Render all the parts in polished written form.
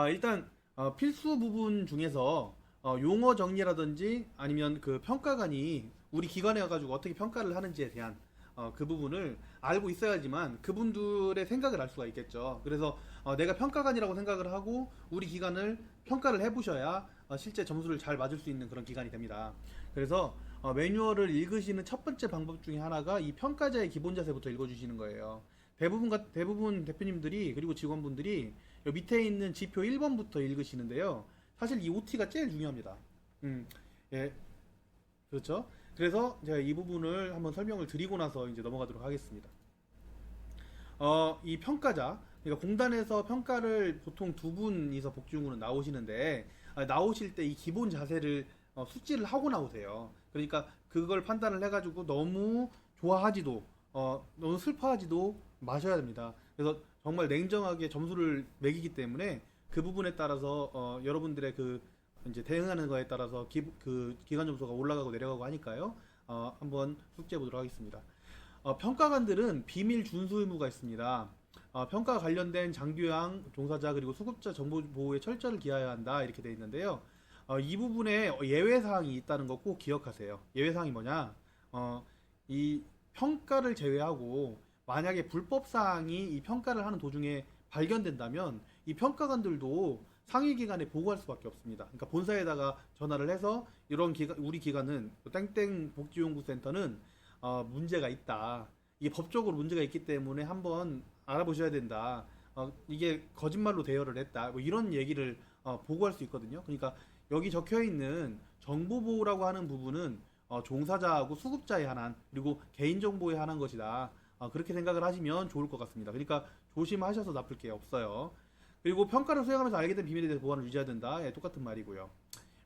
일단 필수 부분 중에서 용어 정리라든지 아니면 그 평가관이 우리 기관에 와가지고 어떻게 평가를 하는지에 대한 그 부분을 알고 있어야지만 그분들의 생각을 알 수가 있겠죠. 그래서 내가 평가관이라고 생각을 하고 우리 기관을 평가를 해보셔야 실제 점수를 잘 맞을 수 있는 그런 기관이 됩니다. 그래서 매뉴얼을 읽으시는 첫 번째 방법 중에 하나가 이 평가자의 기본 자세부터 읽어주시는 거예요. 대부분 대표님들이 그리고 직원분들이 요 밑에 있는 지표 1번부터 읽으시는데요. 사실 이 OT가 제일 중요합니다. 예, 그렇죠. 그래서 제가 이 부분을 한번 설명을 드리고 나서 이제 넘어가도록 하겠습니다. 이 평가자, 그러니까 공단에서 평가를 보통 두 분이서 복지용구는 나오시는데, 나오실 때 이 기본 자세를 숙지를 하고 나오세요. 그러니까 그걸 판단을 해가지고 너무 좋아하지도, 너무 슬퍼하지도 마셔야 됩니다. 그래서 정말 냉정하게 점수를 매기기 때문에 그 부분에 따라서 여러분들의 그 이제 대응하는 거에 따라서 그 기간 점수가 올라가고 내려가고 하니까요. 한번 숙지해 보도록 하겠습니다. 평가관들은 비밀 준수 의무가 있습니다. 평가와 관련된 장교양, 종사자 그리고 수급자 정보 보호에 철저를 기하여야 한다 이렇게 되어 있는데요. 이 부분에 예외 사항이 있다는 거 꼭 기억하세요. 예외 사항이 뭐냐? 이 평가를 제외하고 만약에 불법 사항이 이 평가를 하는 도중에 발견된다면 이 평가관들도 상위 기관에 보고할 수밖에 없습니다. 그러니까 본사에다가 전화를 해서 이런 우리 기관은 땡땡 복지연구센터는 문제가 있다. 이게 법적으로 문제가 있기 때문에 한번 알아보셔야 된다. 이게 거짓말로 대여를 했다. 뭐 이런 얘기를 보고할 수 있거든요. 그러니까 여기 적혀 있는 정보보호라고 하는 부분은 종사자하고 수급자에 한한 그리고 개인정보에 한한 것이다. 그렇게 생각을 하시면 좋을 것 같습니다. 그러니까 조심하셔서 나쁠 게 없어요. 그리고 평가를 수행하면서 알게 된 비밀에 대해서 보안을 유지해야 된다. 예, 똑같은 말이고요.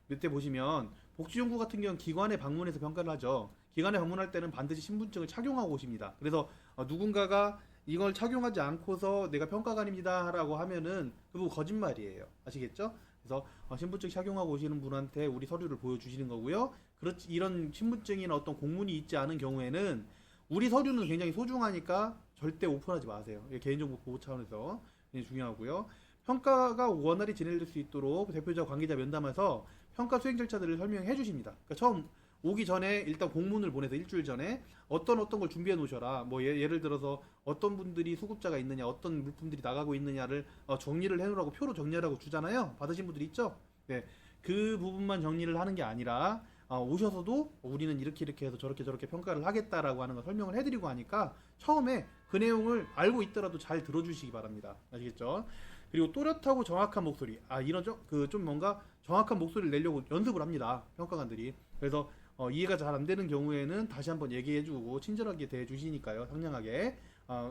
밑에 보시면 복지연구 같은 경우는 기관에 방문해서 평가를 하죠. 기관에 방문할 때는 반드시 신분증을 착용하고 오십니다. 그래서 누군가가 이걸 착용하지 않고서 내가 평가관입니다 라고 하면은 그거 거짓말이에요. 아시겠죠? 그래서 신분증 착용하고 오시는 분한테 우리 서류를 보여주시는 거고요. 그렇지 이런 신분증이나 어떤 공문이 있지 않은 경우에는 우리 서류는 굉장히 소중하니까 절대 오픈하지 마세요. 개인정보 보호 차원에서 굉장히 중요하고요. 평가가 원활히 진행될 수 있도록 대표자 관계자 면담에서 평가 수행 절차들을 설명해 주십니다. 그러니까 처음 오기 전에 일단 공문을 보내서 일주일 전에 어떤 걸 준비해 놓으셔라. 뭐 예를 들어서 어떤 분들이 수급자가 있느냐, 어떤 물품들이 나가고 있느냐를 정리를 해 놓으라고 표로 정리하라고 주잖아요. 받으신 분들이 있죠? 네. 그 부분만 정리를 하는 게 아니라 오셔서도 우리는 이렇게 해서 저렇게 평가를 하겠다라고 하는 걸 설명을 해드리고 하니까 처음에 그 내용을 알고 있더라도 잘 들어주시기 바랍니다. 아시겠죠? 그리고 또렷하고 정확한 목소리. 이런 좀 뭔가 정확한 목소리를 내려고 연습을 합니다. 평가관들이. 그래서 이해가 잘 안 되는 경우에는 다시 한번 얘기해주고 친절하게 대해주시니까요. 상냥하게.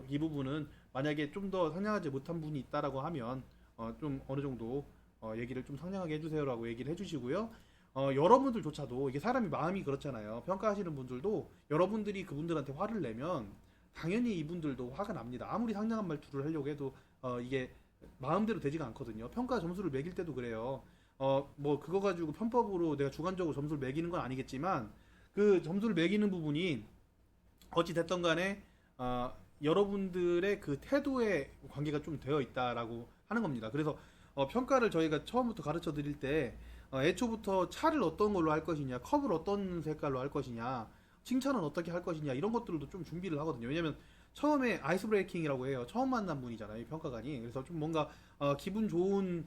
이 부분은 만약에 좀 더 상냥하지 못한 분이 있다라고 하면 좀 어느 정도 얘기를 좀 상냥하게 해주세요라고 얘기를 해주시고요. 여러분들조차도 이게 사람이 마음이 그렇잖아요. 평가하시는 분들도 여러분들이 그분들한테 화를 내면 당연히 이분들도 화가 납니다. 아무리 상냥한 말투를 하려고 해도 이게 마음대로 되지가 않거든요. 평가 점수를 매길 때도 그래요. 뭐 그거 가지고 편법으로 내가 주관적으로 점수를 매기는 건 아니겠지만 그 점수를 매기는 부분이 어찌 됐던 간에 여러분들의 그 태도에 관계가 좀 되어 있다라고 하는 겁니다. 그래서 평가를 저희가 처음부터 가르쳐 드릴 때 애초부터 차를 어떤 걸로 할 것이냐, 컵을 어떤 색깔로 할 것이냐, 칭찬은 어떻게 할 것이냐 이런 것들도 좀 준비를 하거든요. 왜냐면 처음에 아이스 브레이킹이라고 해요. 처음 만난 분이잖아요, 이 평가관이. 그래서 좀 뭔가 기분 좋은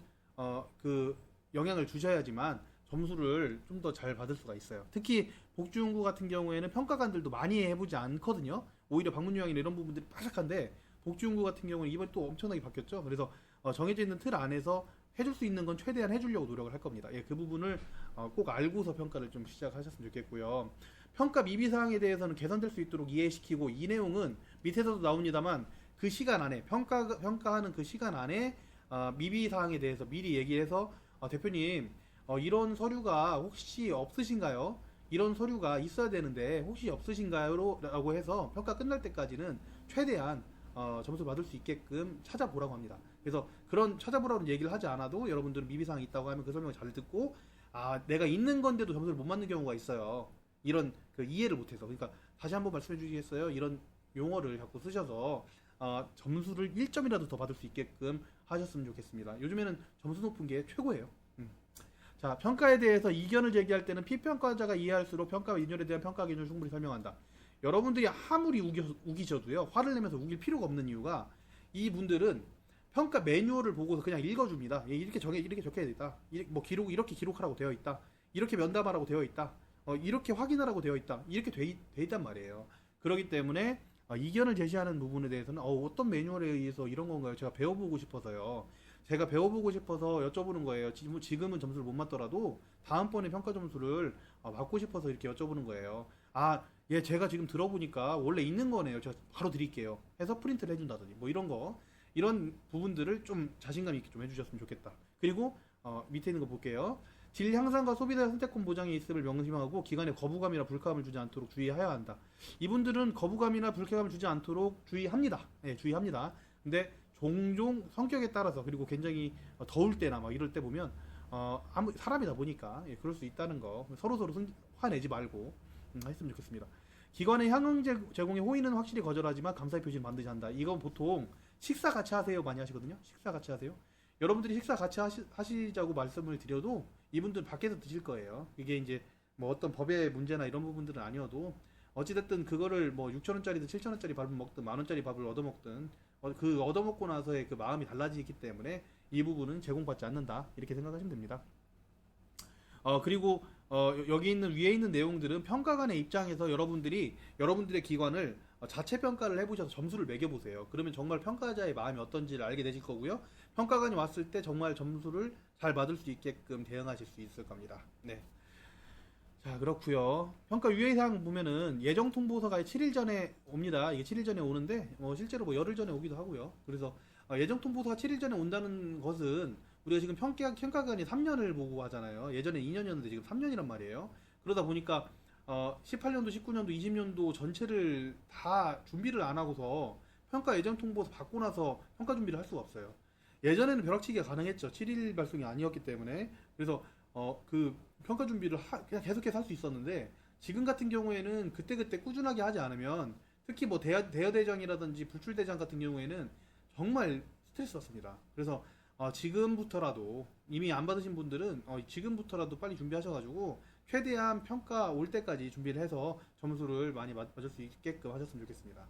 그 영향을 주셔야지만 점수를 좀 더 잘 받을 수가 있어요. 특히 복지연구 같은 경우에는 평가관들도 많이 해보지 않거든요. 오히려 방문 요양이나 이런 부분들이 빠삭한데 복지연구 같은 경우는 이번에 또 엄청나게 바뀌었죠. 그래서 정해져 있는 틀 안에서 해줄 수 있는 건 최대한 해주려고 노력을 할 겁니다. 예, 그 부분을 꼭 알고서 평가를 좀 시작하셨으면 좋겠고요. 평가 미비 사항에 대해서는 개선될 수 있도록 이해시키고 이 내용은 밑에서도 나옵니다만 그 시간 안에 평가하는 그 시간 안에 미비 사항에 대해서 미리 얘기해서 대표님 이런 서류가 혹시 없으신가요? 이런 서류가 있어야 되는데 혹시 없으신가요? 라고 해서 평가 끝날 때까지는 최대한 점수 받을 수 있게끔 찾아보라고 합니다. 그래서 그런 찾아보라는 얘기를 하지 않아도 여러분들은 미비사항이 있다고 하면 그 설명을 잘 듣고 내가 있는 건데도 점수를 못 맞는 경우가 있어요. 이런 그 이해를 못해서. 그러니까 다시 한번 말씀해 주시겠어요? 이런 용어를 자꾸 쓰셔서 점수를 1점이라도 더 받을 수 있게끔 하셨으면 좋겠습니다. 요즘에는 점수 높은 게 최고예요. 자, 평가에 대해서 이견을 제기할 때는 피평가자가 이해할수록 평가 인율에 대한 평가 기준을 충분히 설명한다. 여러분들이 아무리 우기셔도요, 화를 내면서 우길 필요가 없는 이유가, 이분들은 평가 매뉴얼을 보고서 그냥 읽어줍니다. 이렇게 적혀야 있다. 뭐 이렇게 기록하라고 되어 있다. 이렇게 면담하라고 되어 있다. 이렇게 확인하라고 되어 있다. 이렇게 돼 있단 말이에요. 그렇기 때문에 이견을 제시하는 부분에 대해서는 어떤 매뉴얼에 의해서 이런 건가요? 제가 배워보고 싶어서요. 제가 배워보고 싶어서 여쭤보는 거예요. 지금은 점수를 못 맞더라도 다음번에 평가 점수를 받고 싶어서 이렇게 여쭤보는 거예요. 예, 제가 지금 들어보니까 원래 있는 거네요. 제가 바로 드릴게요. 해서 프린트를 해준다더니 뭐 이런 부분들을 좀 자신감 있게 좀 해주셨으면 좋겠다. 그리고 밑에 있는 거 볼게요. 질 향상과 소비자 선택권 보장이 있음을 명심하고 기관에 거부감이나 불쾌감을 주지 않도록 주의해야 한다. 이분들은 거부감이나 불쾌감을 주지 않도록 주의합니다. 네, 주의합니다. 근데 종종 성격에 따라서, 그리고 굉장히 더울 때나 막 이럴 때 보면 사람이다 보니까 그럴 수 있다는 거 서로 화내지 말고 했으면 좋겠습니다. 기관의 향응 제공에 호의는 확실히 거절하지만 감사의 표시는 반드시 한다. 이건 보통 식사 같이 하세요 많이 하시거든요. 식사 같이 하세요. 여러분들이 식사 같이 하시자고 말씀을 드려도 이분들 밖에서 드실 거예요. 이게 이제 뭐 어떤 법의 문제나 이런 부분들은 아니어도 어찌됐든 그거를 뭐 6,000원짜리든 7,000원짜리 밥을 먹든 만원짜리 밥을 얻어먹든 그 얻어먹고 나서의 그 마음이 달라지기 때문에 이 부분은 제공받지 않는다, 이렇게 생각하시면 됩니다. 그리고 여기 있는 위에 있는 내용들은 평가관의 입장에서 여러분들의 기관을 자체 평가를 해보셔서 점수를 매겨보세요. 그러면 정말 평가자의 마음이 어떤지를 알게 되실 거고요. 평가관이 왔을 때 정말 점수를 잘 받을 수 있게끔 대응하실 수 있을 겁니다. 네. 자, 그렇고요. 평가 유예사항 보면은 예정 통보서가 7일 전에 옵니다. 이게 7일 전에 오는데 실제로 뭐 열흘 전에 오기도 하고요. 그래서 예정 통보서가 7일 전에 온다는 것은 우리가 지금 평가관이 3년을 보고 하잖아요. 예전에 2년이었는데 지금 3년이란 말이에요. 그러다 보니까 18년도, 19년도, 20년도 전체를 다 준비를 안 하고서 평가 예정 통보서 받고 나서 평가 준비를 할 수가 없어요. 예전에는 벼락치기가 가능했죠. 7일 발송이 아니었기 때문에. 그래서 그 평가 준비를 그냥 계속해서 할 수 있었는데, 지금 같은 경우에는 그때그때 꾸준하게 하지 않으면, 특히 뭐 대여대장이라든지 불출대장 같은 경우에는 정말 스트레스 받습니다. 그래서 지금부터라도, 이미 안 받으신 분들은 지금부터라도 빨리 준비하셔가지고 최대한 평가 올 때까지 준비를 해서 점수를 많이 맞을 수 있게끔 하셨으면 좋겠습니다.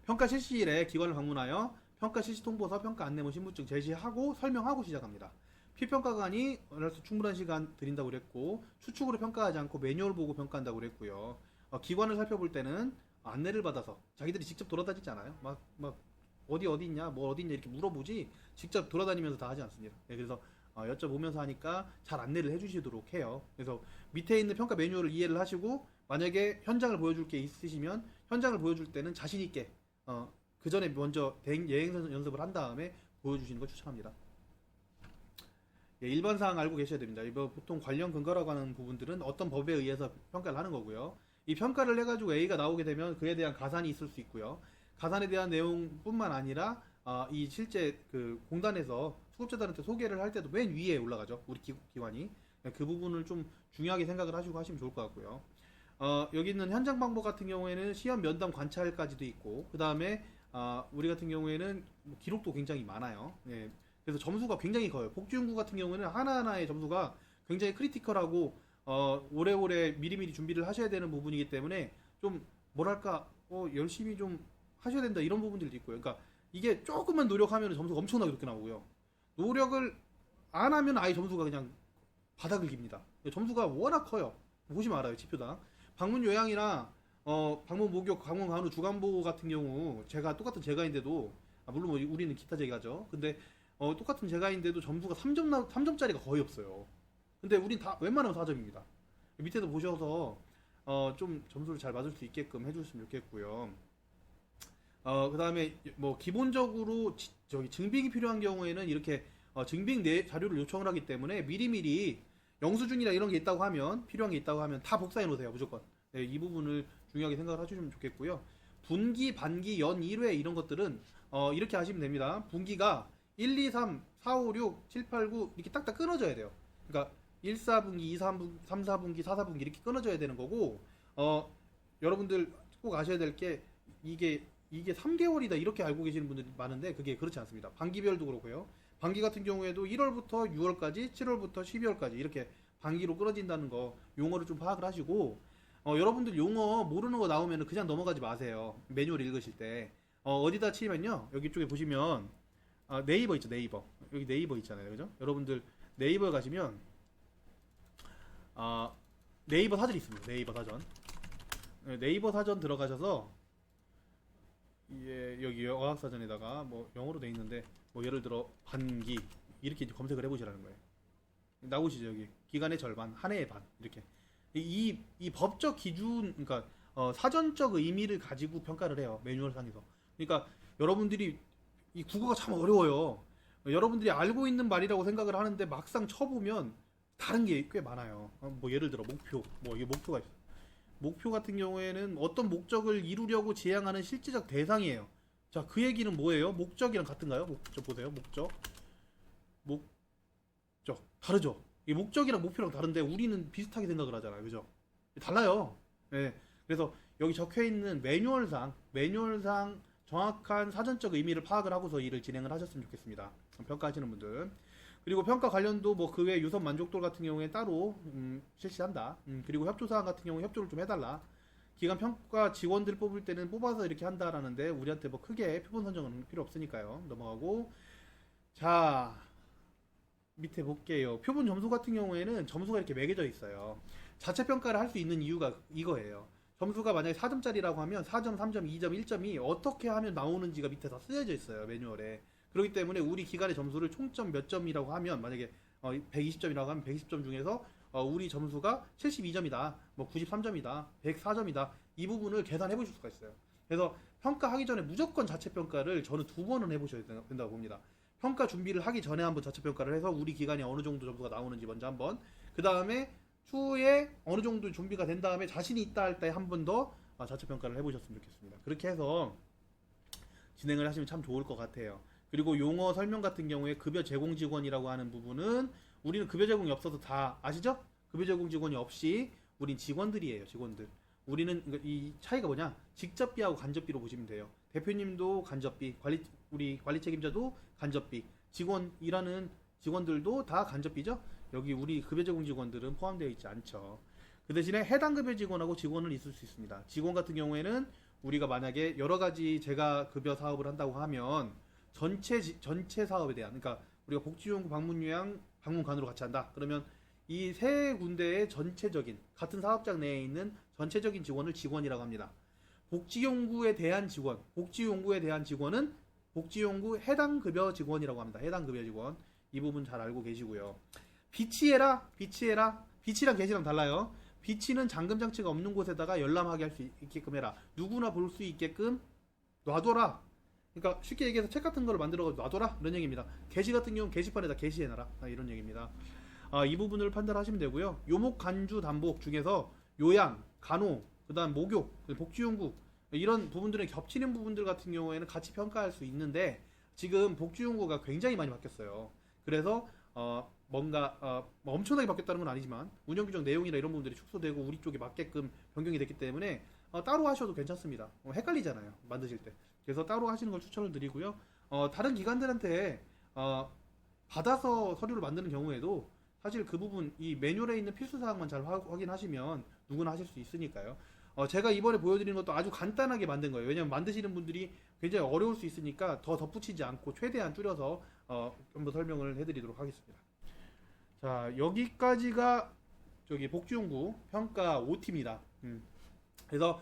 평가 실시일에 기관을 방문하여 평가 실시 통보서, 평가 안내문, 신분증 제시하고 설명하고 시작합니다. 피평가관이 충분한 시간 드린다고 그랬고, 추측으로 평가하지 않고 매뉴얼 보고 평가한다고 그랬고요. 기관을 살펴볼 때는 안내를 받아서, 자기들이 직접 돌아다니지 않아요. 막 어디 있냐, 뭐 어디 있냐 이렇게 물어보지 직접 돌아다니면서 다 하지 않습니다. 네, 그래서 여쭤보면서 하니까 잘 안내를 해주시도록 해요. 그래서 밑에 있는 평가 매뉴얼을 이해를 하시고, 만약에 현장을 보여줄 게 있으시면 현장을 보여줄 때는 자신 있게 그 전에 먼저 예행 연습을 한 다음에 보여주시는 걸 추천합니다. 예, 일반 사항 알고 계셔야 됩니다. 보통 관련 근거라고 하는 부분들은 어떤 법에 의해서 평가를 하는 거고요. 이 평가를 해가지고 A가 나오게 되면 그에 대한 가산이 있을 수 있고요. 가산에 대한 내용뿐만 아니라 이 실제 그 공단에서 수급자들한테 소개를 할 때도 맨 위에 올라가죠. 우리 기관이. 그 부분을 좀 중요하게 생각을 하시고 하시면 좋을 것 같고요. 여기 있는 현장 방법 같은 경우에는 시험 면담 관찰까지도 있고, 그 다음에 우리 같은 경우에는 기록도 굉장히 많아요. 예. 그래서 점수가 굉장히 커요. 복지연구 같은 경우에는 하나하나의 점수가 굉장히 크리티컬하고 오래오래 미리미리 준비를 하셔야 되는 부분이기 때문에 좀 뭐랄까 열심히 좀 하셔야 된다, 이런 부분들도 있고요. 그러니까 이게 조금만 노력하면 점수가 엄청나게 높게 나오고요. 노력을 안 하면 아예 점수가 그냥 바닥을 깁니다. 점수가 워낙 커요. 보시면 알아요. 지표당. 방문 요양이나 방문 목욕, 방문 간호, 주간보호 같은 경우 똑같은 제가인데도 물론 뭐 우리는 기타 제가죠. 근데 똑같은 제가인데도 점수가 3점짜리가 거의 없어요. 근데 우린 다 웬만하면 4점입니다. 밑에도 보셔서 좀 점수를 잘 맞을 수 있게끔 해주셨으면 좋겠고요. 그 다음에 뭐 기본적으로 증빙이 필요한 경우에는 이렇게 증빙 자료를 요청을 하기 때문에 미리미리 영수증이나 이런 게 있다고 하면, 필요한 게 있다고 하면 다 복사해 놓으세요. 무조건. 네, 이 부분을 중요하게 생각을 해주시면 좋겠고요. 분기, 반기, 연 1회 이런 것들은 이렇게 하시면 됩니다. 분기가 1, 2, 3, 4, 5, 6, 7, 8, 9 이렇게 딱딱 끊어져야 돼요. 그러니까 1, 4분기, 2, 3, 4분기, 4, 4분기 이렇게 끊어져야 되는 거고, 여러분들 꼭 아셔야 될 게, 이게 이게 3개월이다 이렇게 알고 계시는 분들이 많은데 그게 그렇지 않습니다. 반기별도 그렇고요. 반기 같은 경우에도 1월부터 6월까지, 7월부터 12월까지 이렇게 반기로 끊어진다는 거 용어를 좀 파악을 하시고 여러분들 용어 모르는 거 나오면 그냥 넘어가지 마세요. 매뉴얼 읽으실 때 어디다 치면요 여기 쪽에 보시면 네이버 있죠. 네이버 여기 네이버 있잖아요. 그죠? 여러분들 네이버 가시면 네이버 사전 있습니다. 네이버 사전. 네이버 사전 들어가셔서 여기 어학사전에다가 뭐 영어로 돼 있는데 뭐 예를 들어 반기 이렇게 검색을 해보시라는 거예요. 나오시죠 여기 기간의 절반, 한 해의 반 이렇게 이 법적 기준 그러니까 사전적 의미를 가지고 평가를 해요 매뉴얼상에서. 그러니까 여러분들이 이 국어가 참 어려워요. 여러분들이 알고 있는 말이라고 생각을 하는데 막상 쳐보면 다른 게 꽤 많아요. 뭐 예를 들어 목표 뭐 이게 목표가 있어요. 목표 같은 경우에는 어떤 목적을 이루려고 지향하는 실제적 대상이에요. 자, 그 얘기는 뭐예요? 목적이랑 같은가요? 목적 보세요. 목적 다르죠. 이 목적이랑 목표랑 다른데 우리는 비슷하게 생각을 하잖아요. 그죠? 달라요. 네. 그래서 여기 적혀 있는 매뉴얼상 정확한 사전적 의미를 파악을 하고서 일을 진행을 하셨으면 좋겠습니다. 평가하시는 분들. 그리고 평가 관련도 뭐 그 외 유선 만족도 같은 경우에 따로 실시한다. 그리고 협조사항 같은 경우에 협조를 좀 해달라. 기간 평가 직원들 뽑을 때는 뽑아서 이렇게 한다라는데 우리한테 뭐 크게 표본 선정은 필요 없으니까요. 넘어가고 자 밑에 볼게요. 표본 점수 같은 경우에는 점수가 이렇게 매겨져 있어요. 자체 평가를 할 수 있는 이유가 이거예요. 점수가 만약에 4점짜리라고 하면 4점, 3점, 2점, 1점이 어떻게 하면 나오는지가 밑에 다 쓰여져 있어요. 매뉴얼에. 그렇기 때문에 우리 기간의 점수를 총점 몇 점이라고 하면 만약에 120점이라고 하면 120점 중에서 우리 점수가 72점이다, 뭐 93점이다, 104점이다 이 부분을 계산해 보실 수가 있어요. 그래서 평가하기 전에 무조건 자체 평가를 저는 2번은 해보셔야 된다고 봅니다. 평가 준비를 하기 전에 한번 자체 평가를 해서 우리 기간이 어느 정도 점수가 나오는지 먼저 한번 그 다음에 추후에 어느 정도 준비가 된 다음에 자신이 있다 할 때 한 번 더 자체 평가를 해보셨으면 좋겠습니다. 그렇게 해서 진행을 하시면 참 좋을 것 같아요. 그리고 용어 설명 같은 경우에 급여 제공 직원이라고 하는 부분은 우리는 급여 제공이 없어서 다 아시죠? 급여 제공 직원이 없이 우린 직원들이에요. 직원들. 우리는 이 차이가 뭐냐? 직접비하고 간접비로 보시면 돼요. 대표님도 간접비, 우리 관리 책임자도 간접비, 직원 일하는 직원들도 다 간접비죠. 여기 우리 급여 제공 직원들은 포함되어 있지 않죠. 그 대신에 해당 급여 직원하고 직원은 있을 수 있습니다. 직원 같은 경우에는 우리가 만약에 여러 가지 제가 급여 사업을 한다고 하면 전체 사업에 대한 그러니까 우리가 복지용구 방문요양 방문관으로 같이 한다. 그러면 이 세 군데의 전체적인 같은 사업장 내에 있는 전체적인 직원을 직원이라고 합니다. 복지용구에 대한 직원은 복지용구 해당 급여 직원이라고 합니다. 해당 급여 직원. 이 부분 잘 알고 계시고요. 비치해라. 비치랑 게시랑 달라요. 비치는 잠금 장치가 없는 곳에다가 열람하게 할 수 있게끔 해라. 누구나 볼 수 있게끔 놔둬라. 그러니까 쉽게 얘기해서 책 같은 거를 만들어가지고 놔둬라 이런 얘기입니다. 게시 같은 경우는 게시판에다 게시해놔라 이런 얘기입니다. 이 부분을 판단하시면 되고요. 요목 간주 단복 중에서 요양, 간호, 그다음 목욕, 복지용구 이런 부분들에 겹치는 부분들 같은 경우에는 같이 평가할 수 있는데 지금 복지용구가 굉장히 많이 바뀌었어요. 그래서 뭔가 엄청나게 바뀌었다는 건 아니지만 운영규정 내용이나 이런 부분들이 축소되고 우리 쪽에 맞게끔 변경이 됐기 때문에 따로 하셔도 괜찮습니다. 헷갈리잖아요 만드실 때. 그래서 따로 하시는 걸 추천을 드리고요. 다른 기관들한테 받아서 서류를 만드는 경우에도 사실 그 부분 이 매뉴얼에 있는 필수 사항만 잘 확인하시면 누구나 하실 수 있으니까요. 제가 이번에 보여드리는 것도 아주 간단하게 만든 거예요. 왜냐면 만드시는 분들이 굉장히 어려울 수 있으니까 더 덧붙이지 않고 최대한 줄여서 좀 더 설명을 해드리도록 하겠습니다. 자, 여기까지가 저기 복지용구 평가 OT입니다. 그래서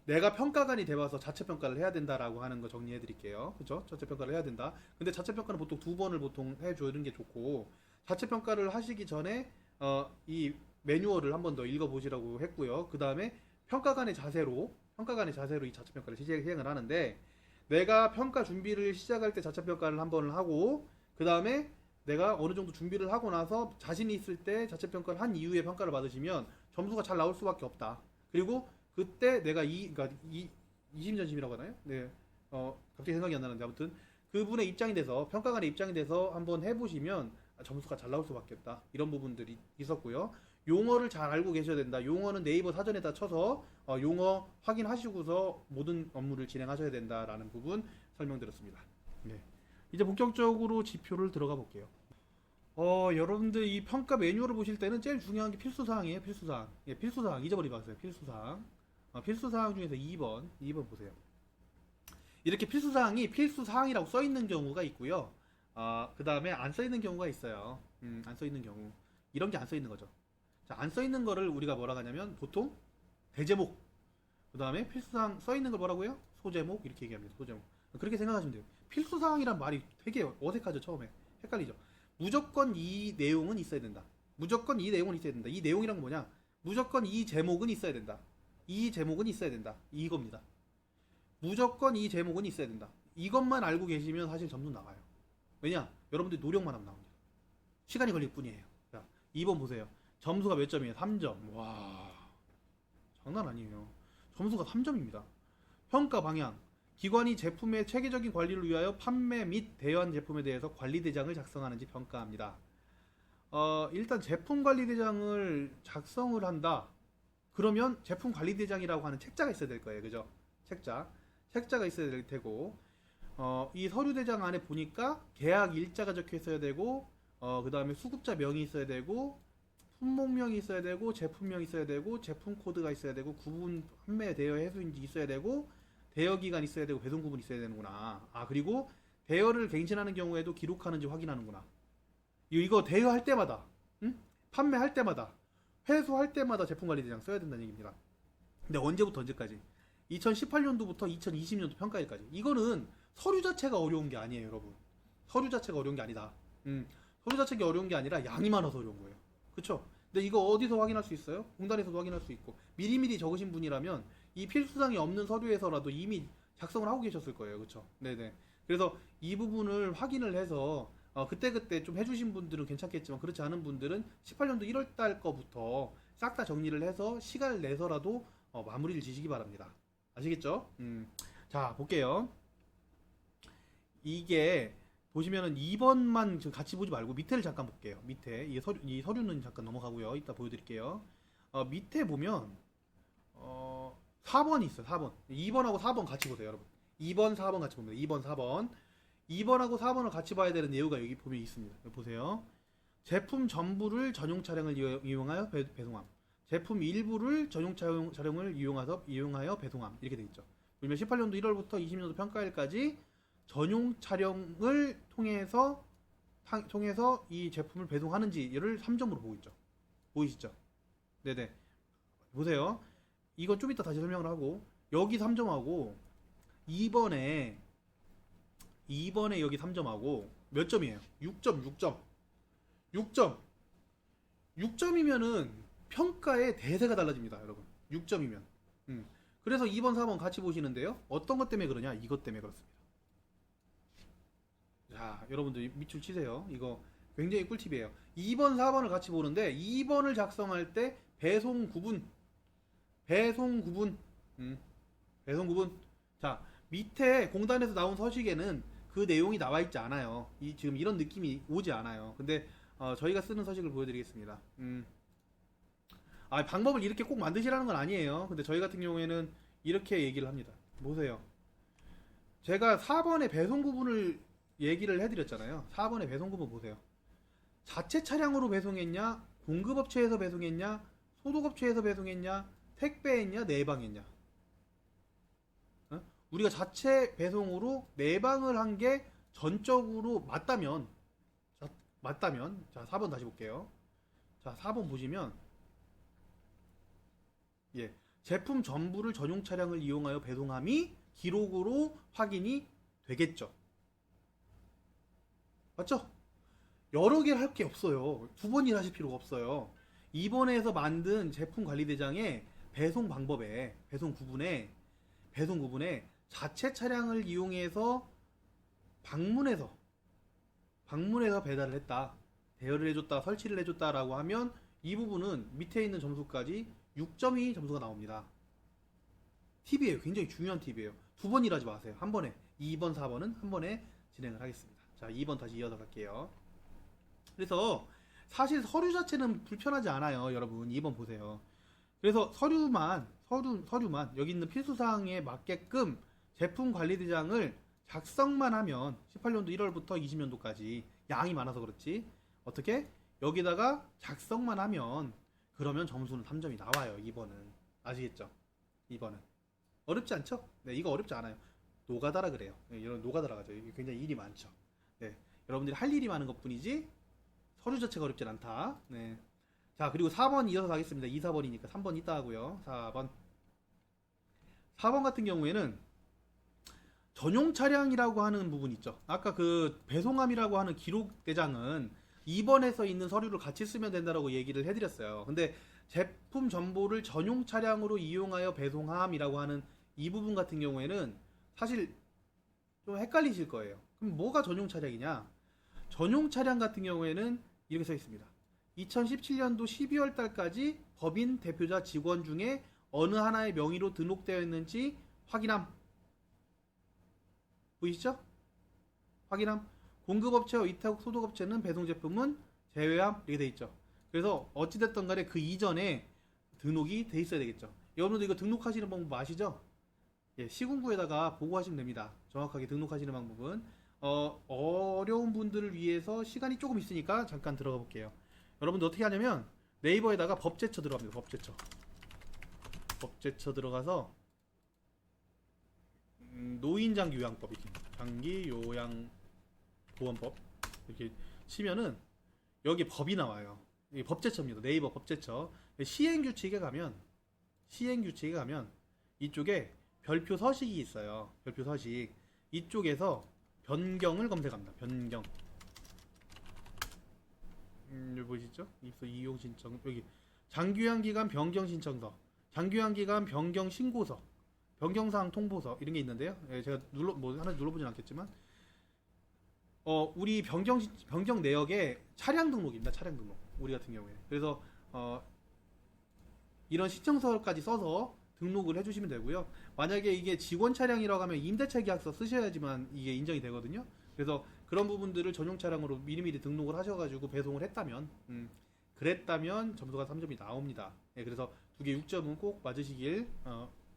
내가 평가관이 되어서 자체 평가를 해야 된다라고 하는 거 정리해 드릴게요. 그렇죠? 자체 평가를 해야 된다. 근데 자체 평가는 보통 2번을 보통 해주는 게 좋고 자체 평가를 하시기 전에 이 매뉴얼을 한 번 더 읽어보시라고 했고요. 그 다음에 평가관의 자세로 이 자체 평가를 시행을 하는데 내가 평가 준비를 시작할 때 자체 평가를 한 번을 하고 그 다음에 내가 어느 정도 준비를 하고 나서 자신이 있을 때 자체 평가를 한 이후에 평가를 받으시면 점수가 잘 나올 수밖에 없다. 그리고 그때 내가 그러니까 이심전심이라고 하나요? 네. 갑자기 생각이 안 나는데 아무튼 그분의 입장이 돼서 평가관의 입장이 돼서 한번 해보시면 점수가 잘 나올 수밖에 없다. 이런 부분들이 있었고요. 용어를 잘 알고 계셔야 된다. 용어는 네이버 사전에다 쳐서 용어 확인하시고서 모든 업무를 진행하셔야 된다라는 부분 설명드렸습니다. 네. 이제 본격적으로 지표를 들어가 볼게요. 여러분들 이 평가 매뉴얼을 보실 때는 제일 중요한 게 필수사항이에요. 필수사항. 예, 필수사항 잊어버리지 마세요. 필수사항. 필수사항 중에서 2번 보세요. 이렇게 필수사항이 필수사항이라고 써 있는 경우가 있고요. 그 다음에 안 써 있는 경우가 있어요. 안 써 있는 경우. 이런 게 안 써 있는 거죠. 자, 안 써 있는 거를 우리가 뭐라고 하냐면 보통 대제목. 그 다음에 필수사항 써 있는 걸 뭐라고요? 소제목 이렇게 얘기합니다. 소제목. 그렇게 생각하시면 돼요. 필수사항이란 말이 되게 어색하죠. 처음에. 헷갈리죠. 무조건 이 내용은 있어야 된다. 무조건 이 내용은 있어야 된다. 이 내용이란 건 뭐냐? 무조건 이 제목은 있어야 된다. 이 제목은 있어야 된다. 이겁니다. 무조건 이 제목은 있어야 된다. 이것만 알고 계시면 사실 점수 나와요. 왜냐? 여러분들이 노력만 하면 나옵니다. 시간이 걸릴 뿐이에요. 자, 2번 보세요. 점수가 몇 점이에요? 3점. 와, 장난 아니에요. 점수가 3점입니다. 평가 방향. 기관이 제품의 체계적인 관리를 위하여 판매 및 대여한 제품에 대해서 관리대장을 작성하는지 평가합니다. 일단 제품 관리대장을 작성을 한다. 그러면 제품 관리대장이라고 하는 책자가 있어야 될 거예요. 그죠? 책자가 있어야 될 테고, 이 서류대장 안에 보니까 계약 일자가 적혀 있어야 되고, 그 다음에 수급자 명이 있어야 되고, 품목명이 있어야 되고, 제품명이 있어야 되고, 제품 코드가 있어야 되고, 구분 판매 대여 해수인지 있어야 되고, 대여 기간 있어야 되고, 배송 구분 있어야 되는구나. 그리고 대여를 갱신하는 경우에도 기록하는지 확인하는구나. 이거 대여할 때마다, 판매할 때마다, 회수할 때마다 제품 관리대장 써야 된다는 얘기입니다. 근데 언제부터 언제까지? 2018년도부터 2020년도 평가일까지. 이거는 서류 자체가 어려운 게 아니에요, 여러분. 서류 자체가 어려운 게 아니다. 서류 자체가 어려운 게 아니라 양이 많아서 어려운 거예요. 그쵸? 근데 이거 어디서 확인할 수 있어요? 공단에서도 확인할 수 있고, 미리미리 적으신 분이라면 이 필수사항이 없는 서류에서라도 이미 작성을 하고 계셨을 거예요. 그쵸? 네네. 그래서 이 부분을 확인을 해서 그때그때 좀 해주신 분들은 괜찮겠지만, 그렇지 않은 분들은 18년도 1월달 거부터 싹 다 정리를 해서 시간을 내서라도 마무리를 지시기 바랍니다. 아시겠죠? 자, 볼게요. 이게 보시면은 2번만 같이 보지 말고 밑에를 잠깐 볼게요. 밑에 이 서류는 잠깐 넘어가고요. 이따 보여드릴게요. 밑에 보면 4번이 있어요. 4번. 2번하고 4번 같이 보세요, 여러분. 2번, 4번 같이 봅니다. 2번, 4번. 2번하고 4번을 같이 봐야 되는 이유가 여기 보면 있습니다. 여기 보세요. 제품 전부를 전용 차량을 이용하여 배송함. 제품 일부를 전용 차량을 이용하여 배송함. 이렇게 돼 있죠. 그러면 18년도 1월부터 20년도 평가일까지 전용 차량을 통해서 이 제품을 배송하는지를 3점으로 보고 있죠. 보이시죠? 네네. 보세요. 이건 좀 이따 다시 설명을 하고, 여기 3점하고 2번에 여기 3점하고 몇 점이에요? 6점. 6점이면은 평가의 대세가 달라집니다, 여러분. 6점이면. 그래서 2번, 4번 같이 보시는데요. 어떤 것 때문에 그러냐? 이것 때문에 그렇습니다. 자, 여러분들 밑줄 치세요. 이거 굉장히 꿀팁이에요. 2번, 4번을 같이 보는데 2번을 작성할 때 배송 구분. 자, 밑에 공단에서 나온 서식에는 그 내용이 나와 있지 않아요. 지금 이런 느낌이 오지 않아요. 근데 저희가 쓰는 서식을 보여드리겠습니다. 방법을 이렇게 꼭 만드시라는 건 아니에요. 근데 저희 같은 경우에는 이렇게 얘기를 합니다. 보세요. 제가 4번의 배송 구분을 얘기를 해드렸잖아요. 4번의 배송 구분 보세요. 자체 차량으로 배송했냐, 공급업체에서 배송했냐, 소독업체에서 배송했냐, 택배했냐, 내방했냐. 우리가 자체 배송으로 내방을 한 게 전적으로 맞다면, 자, 4번 다시 볼게요. 자, 4번 보시면, 제품 전부를 전용 차량을 이용하여 배송함이 기록으로 확인이 되겠죠. 맞죠? 여러 개를 할 게 없어요. 두 번 일하실 필요가 없어요. 이번에서 만든 제품 관리대장의 배송 방법에, 배송 구분에 자체 차량을 이용해서 방문해서 배달을 했다, 대여를 해줬다, 설치를 해줬다라고 하면 이 부분은 밑에 있는 점수까지 6점이 점수가 나옵니다. 팁이에요. 굉장히 중요한 팁이에요. 두 번 일하지 마세요. 한 번에. 2번, 4번은 한 번에 진행을 하겠습니다. 자, 2번 다시 이어서 갈게요. 그래서 사실 서류 자체는 불편하지 않아요, 여러분. 2번 보세요. 그래서 서류만 여기 있는 필수사항에 맞게끔 제품 관리대장을 작성만 하면 18년도 1월부터 20년도까지 양이 많아서 그렇지 어떻게 여기다가 작성만 하면 그러면 점수는 3점이 나와요. 2번은 아시겠죠? 2번은 어렵지 않죠? 네, 이거 어렵지 않아요. 노가다라 그래요. 네, 이런 노가다라가죠. 이게 굉장히 일이 많죠. 네, 여러분들이 할 일이 많은 것뿐이지 서류 자체가 어렵진 않다. 네. 자, 그리고 4번 이어서 가겠습니다. 2, 4번이니까 3번 이따 하고요. 4번 같은 경우에는 전용 차량이라고 하는 부분 있죠. 아까 그 배송함이라고 하는 기록 대장은 2번에서 있는 서류를 같이 쓰면 된다고 얘기를 해드렸어요. 근데 제품 정보를 전용 차량으로 이용하여 배송함이라고 하는 이 부분 같은 경우에는 사실 좀 헷갈리실 거예요. 그럼 뭐가 전용 차량이냐? 전용 차량 같은 경우에는 이렇게 써 있습니다. 2017년도 12월 달까지 법인 대표자 직원 중에 어느 하나의 명의로 등록되어 있는지 확인함. 보이시죠? 확인함. 공급업체와 위탁 소독업체는 배송 제품은 제외함. 이렇게 돼 있죠. 그래서 어찌됐든 간에 그 이전에 등록이 돼 있어야 되겠죠. 여러분들 이거 등록하시는 방법 아시죠? 예, 시군구에다가 보고하시면 됩니다. 정확하게 등록하시는 방법은 어려운 분들을 위해서 시간이 조금 있으니까 잠깐 들어가 볼게요. 여러분들 어떻게 하냐면 네이버에다가 법제처 들어갑니다. 법제처 들어가서 노인장기요양법 이렇게 장기요양보험법 이렇게 치면은 여기 법이 나와요. 이게 법제처입니다. 네이버 법제처. 시행규칙에 가면 이쪽에 별표 서식이 있어요. 별표 서식. 이쪽에서 변경을 검색합니다. 변경. 여기 보이시죠? 입소 이용 신청. 여기 장기요양 기간 변경 신청서, 장기요양 기간 변경 신고서, 변경사항 통보서 이런 게 있는데요. 예, 제가 하나 눌러보진 않겠지만, 우리 변경 내역에 차량 등록입니다. 차량 등록. 우리 같은 경우에. 그래서 이런 신청서까지 써서 등록을 해주시면 되고요. 만약에 이게 직원 차량이라고 하면 임대차 계약서 쓰셔야지만 이게 인정이 되거든요. 그래서 그런 부분들을 전용 차량으로 미리미리 등록을 하셔가지고 배송을 했다면, 그랬다면 점수가 3점이 나옵니다. 예, 그래서 두 개 6점은 꼭 맞으시길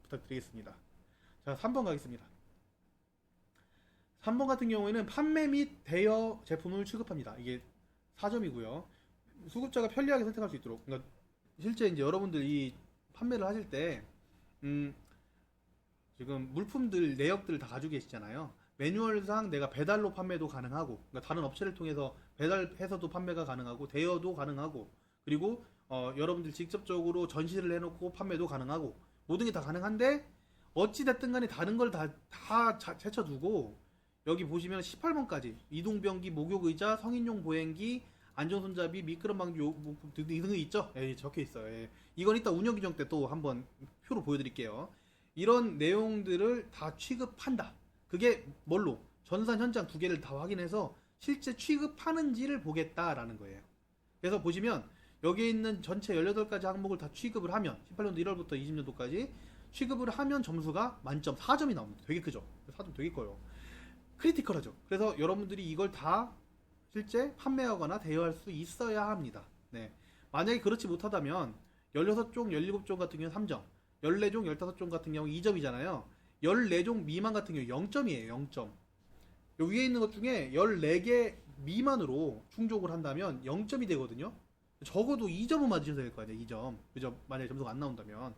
부탁드리겠습니다. 자, 3번 가겠습니다. 3번 같은 경우에는 판매 및 대여 제품을 취급합니다. 이게 4점이고요. 수급자가 편리하게 선택할 수 있도록. 그러니까 실제 이제 여러분들이 판매를 하실 때 지금 물품들 내역들을 다 가지고 계시잖아요. 매뉴얼상 내가 배달로 판매도 가능하고, 그러니까 다른 업체를 통해서 배달해서도 판매가 가능하고, 대여도 가능하고, 그리고 여러분들 직접적으로 전시를 해놓고 판매도 가능하고, 모든 게 다 가능한데 어찌 됐든 간에 다른 걸 다 제쳐두고 여기 보시면 18번까지 이동변기, 목욕의자, 성인용 보행기, 안전손잡이, 미끄럼 방지 등등이 있죠? 예, 적혀 있어요. 예. 이건 이따 운영 규정 때 또 한번 표로 보여드릴게요. 이런 내용들을 다 취급한다. 그게 뭘로? 전산 현장 두 개를 다 확인해서 실제 취급하는지를 보겠다라는 거예요. 그래서 보시면 여기에 있는 전체 18가지 항목을 다 취급을 하면 18년도 1월부터 20년도까지 취급을 하면 점수가 만점 4점이 나옵니다. 되게 크죠? 4점 되게 커요. 크리티컬하죠. 그래서 여러분들이 이걸 다 실제 판매하거나 대여할 수 있어야 합니다. 네. 만약에 그렇지 못하다면 16종, 17종 같은 경우는 3점, 14종, 15종 같은 경우 2점이잖아요. 14종 미만 같은 경우 0점이에요. 0점. 요 위에 있는 것 중에 14개 미만으로 충족을 한다면 0점이 되거든요. 적어도 2점은 맞으셔야 될 거 아니에요. 2점. 그죠? 만약에 점수가 안 나온다면.